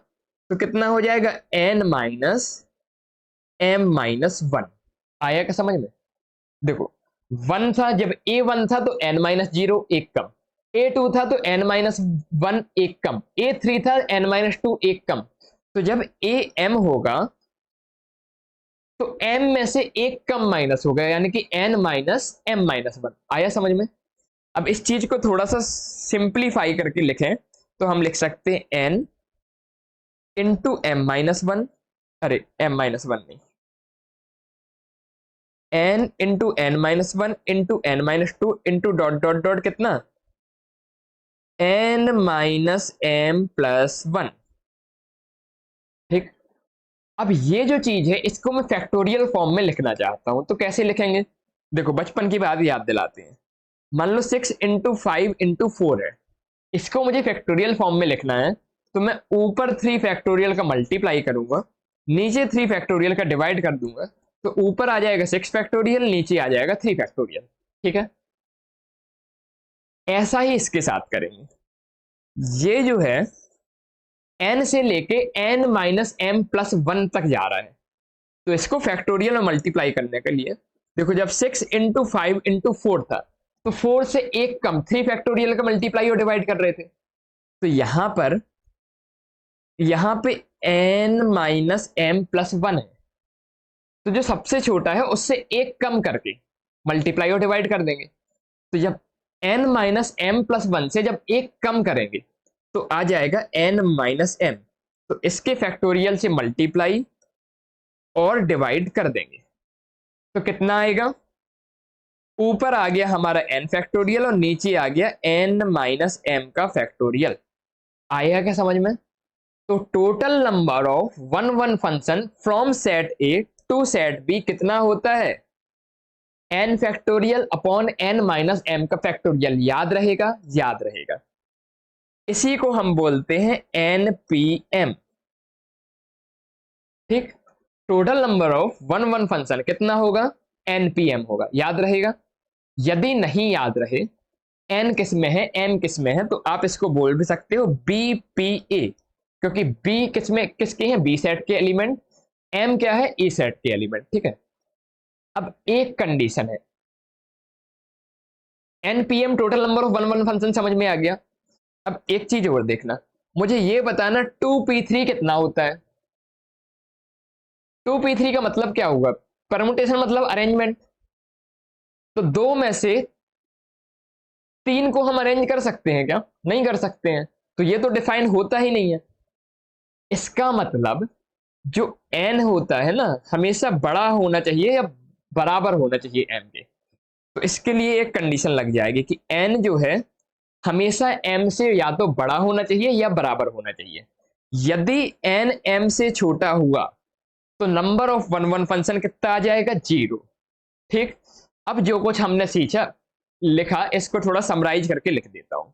तो कितना हो जाएगा? n-m-1। आया क्या समझ में? देखो वन था, जब a1 था तो n-0 एक कम, a2 था तो n-1 एक कम, a3 था n-2 एक कम। तो जब am होगा तो m में से एक कम माइनस हो गया, यानी कि n-m-1। आया समझ में? अब इस चीज को थोड़ा सा सिंप्लीफाई करके लिखें तो हम लिख सकते हैं n इंटू m-1, अरे m-1 नहीं, n into n-1 into n-2 into dot dot dot कितना? n-m+1। ठीक। अब ये जो चीज है इसको मैं फैक्टोरियल फॉर्म में लिखना चाहता हूं, तो कैसे लिखेंगे? देखो बचपन की बात याद दिलाते हैं। मान लो 6 इंटू 5 इंटू 4 है, इसको मुझे फैक्टोरियल फॉर्म में लिखना है, तो मैं ऊपर 3 फैक्टोरियल का मल्टीप्लाई करूंगा, नीचे 3 फैक्टोरियल का डिवाइड कर दूंगा, तो ऊपर आ जाएगा 6 फैक्टोरियल, नीचे आ जाएगा 3 फैक्टोरियल। ठीक है, ऐसा ही इसके साथ करेंगे। ये जो है n से लेके n-m+1 तक जा रहा है, तो इसको फैक्टोरियल में मल्टीप्लाई करने के लिए देखो, जब 6 इंटू 5 इंटू 4 था तो 4 से एक कम 3 फैक्टोरियल का मल्टीप्लाई और डिवाइड कर रहे थे, तो यहां पे n-m+1 है, तो जो सबसे छोटा है उससे एक कम करके मल्टीप्लाई और डिवाइड कर देंगे। तो जब n-m+1 से जब एक कम करेंगे तो आ जाएगा n-m, तो इसके फैक्टोरियल से मल्टीप्लाई और डिवाइड कर देंगे तो कितना आएगा? ऊपर आ गया हमारा n फैक्टोरियल और नीचे आ गया n-m का फैक्टोरियल। आया क्या समझ में? तो total number of one one function from set A to set B कितना होता है? n फैक्टोरियल अपॉन n-m का फैक्टोरियल। याद रहेगा? याद रहेगा। इसी को हम बोलते हैं npm। ठीक, total number of one one function कितना होगा? npm होगा। याद रहेगा? यदि नहीं याद रहे n किस में है m किस में है, तो आप इसको बोल भी सकते हो bpa, क्योंकि b किस में किसके हैं? b सेट के एलिमेंट, m क्या है? e सेट के एलिमेंट। ठीक है, अब एक कंडीशन है, npm total number of one one function समझ में आ गया। अब एक चीज और देखना, मुझे ये बताना 2p3 कितना होता है। 2p3 का मतलब क्या होगा? परमुटेशन मतलब अरेंजमेंट। तो दो में से तीन को हम अरेंज कर सकते हैं क्या? नहीं कर सकते हैं, तो ये तो डिफाइन होता ही नहीं है। इसका मतलब जो n होता है ना, हमेशा बड़ा होना चाहिए या बराबर होना चाहिए m के। तो इसके लिए एक कंडीशन लग जाएगी कि n जो है हमेशा m से या तो बड़ा होना चाहिए या बराबर होना चाहिए। यदि n m से छोटा हुआ तो number of one one function कितना आ जाएगा? 0। ठीक, अब जो कुछ हमने सीखा लिखा, इसको थोड़ा समराइज करके लिख देता हूं।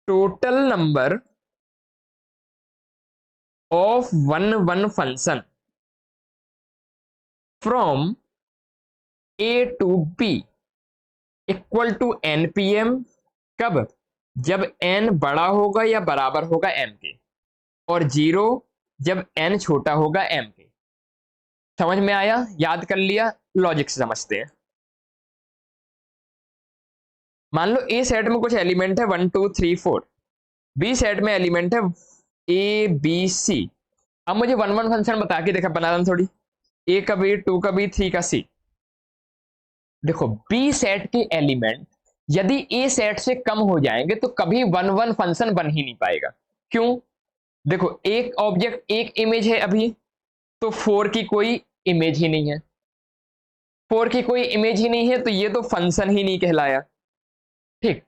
Total number of one one function from a to b equal to npm। कब? जब n बड़ा होगा या बराबर होगा m के, और 0 जब n छोटा होगा m के। समझ में आया? याद कर लिया? लॉजिक से समझते हैं। मान लो ए सेट में कुछ एलिमेंट है 1 2 3 4, बी सेट में एलिमेंट है ए बी सी। अब मुझे वन वन फंक्शन बता के देखा, बना रहा थोड़ी। ए का बी, 2 का बी, 3 का सी। देखो बी सेट के एलिमेंट यदि ए सेट से कम हो जाएंगे तो कभी वन वन फंक्शन बन ही नहीं पाएगा। क्यों? देखो एक ऑब्जेक्ट एक इमेज है अभी, तो 4 की कोई इमेज ही नहीं है। 4 की कोई इमेज ही नहीं है तो ये तो फंक्शन ही नहीं कहलाया। ठीक,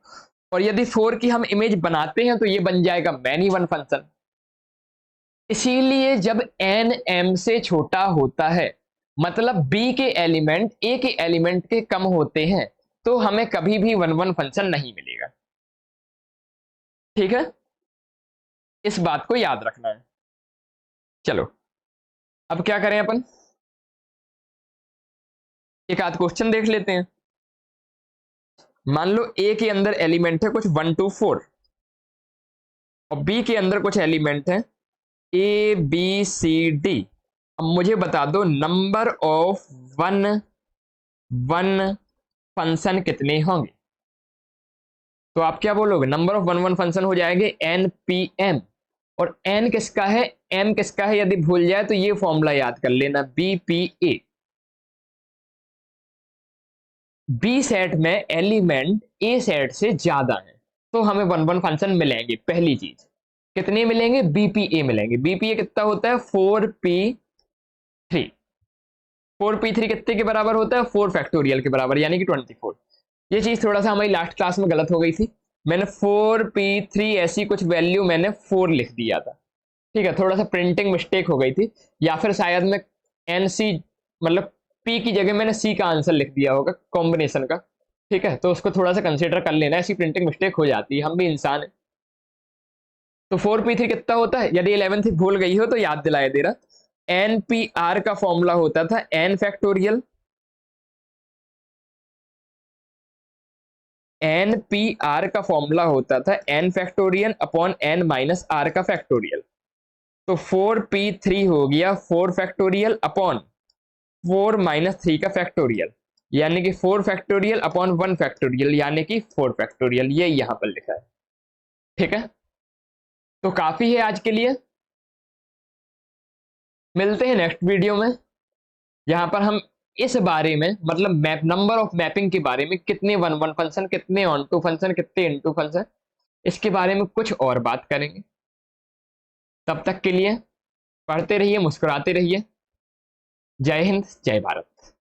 और यदि 4 की हम इमेज बनाते हैं तो ये बन जाएगा मैनी वन फंक्शन। इसीलिए जब n m से छोटा होता है, मतलब b के एलिमेंट a के एलिमेंट के कम होते हैं, तो हमें कभी भी वन वन फंक्शन नहीं मिलेगा। ठीक है, इस बात को याद रखना है। चलो अब क्या करें अपन, एक आध क्वेश्चन देख लेते हैं। मान लो a के अंदर एलिमेंट है कुछ 1 2 4 और b के अंदर कुछ एलिमेंट है ए बी सी डी। अब मुझे बता दो number of one one function कितने होंगे? तो आप क्या बोलोगे? Number of one one function हो जाएंगे एन पी एम। और एन किसका है, एम किसका है? यदि भूल जाए तो ये फॉर्मूला याद कर लेना, B P A. B set में एलिमेंट ए सेट से ज्यादा है तो हमें वन वन फंक्शन मिलेंगे। पहली चीज, कितने मिलेंगे? बीपीए मिलेंगे। बीपीए कितना होता है? 4p3। 4p3 कितने के बराबर होता है? 4 फैक्टोरियल के बराबर, यानी कि 24। ये चीज थोड़ा सा हमारी लास्ट क्लास में गलत हो गई थी। मैंने 4p3 ऐसी कुछ वैल्यू मैंने 4 लिख दिया था। ठीक है, थोड़ा सा प्रिंटिंग मिस्टेक हो गई थी, या फिर शायद मैं एनसी मतलब पी की जगह मैंने सी का आंसर लिख दिया होगा कॉम्बिनेशन का। ठीक है, तो उसको थोड़ा सा कंसिडर कर लेना, ऐसी प्रिंटिंग मिस्टेक हो जाती है, हम भी इंसान है। तो 4p3 कितना होता है? यदि 11th भूल गई हो तो याद दिलाया दे रहा। npr का फॉर्मूला होता था n फैक्टोरियल। npr का फॉर्मूला होता था n factorial upon n minus r का फैक्टोरियल। तो 4p3 हो गया 4 फैक्टोरियल अपॉन 4 माइनस 3 का फैक्टोरियल, यानी कि 4 फैक्टोरियल अपॉन 1 फैक्टोरियल, यानी कि 4 फैक्टोरियल। ये यहां पर लिखा है। ठीक है, तो काफी है आज के लिए। मिलते हैं नेक्स्ट वीडियो में, जहां पर हम इस बारे में मतलब मैप नंबर ऑफ मैपिंग के बारे में, कितने वन वन फंक्शन, कितने ऑन टू फंक्शन, कितने इनटू फंक्शन, इसके बारे में कुछ और बात करेंगे। तब तक के लिए पढ़ते रहिए, मुस्कुराते रहिए। जय हिंद, जय भारत।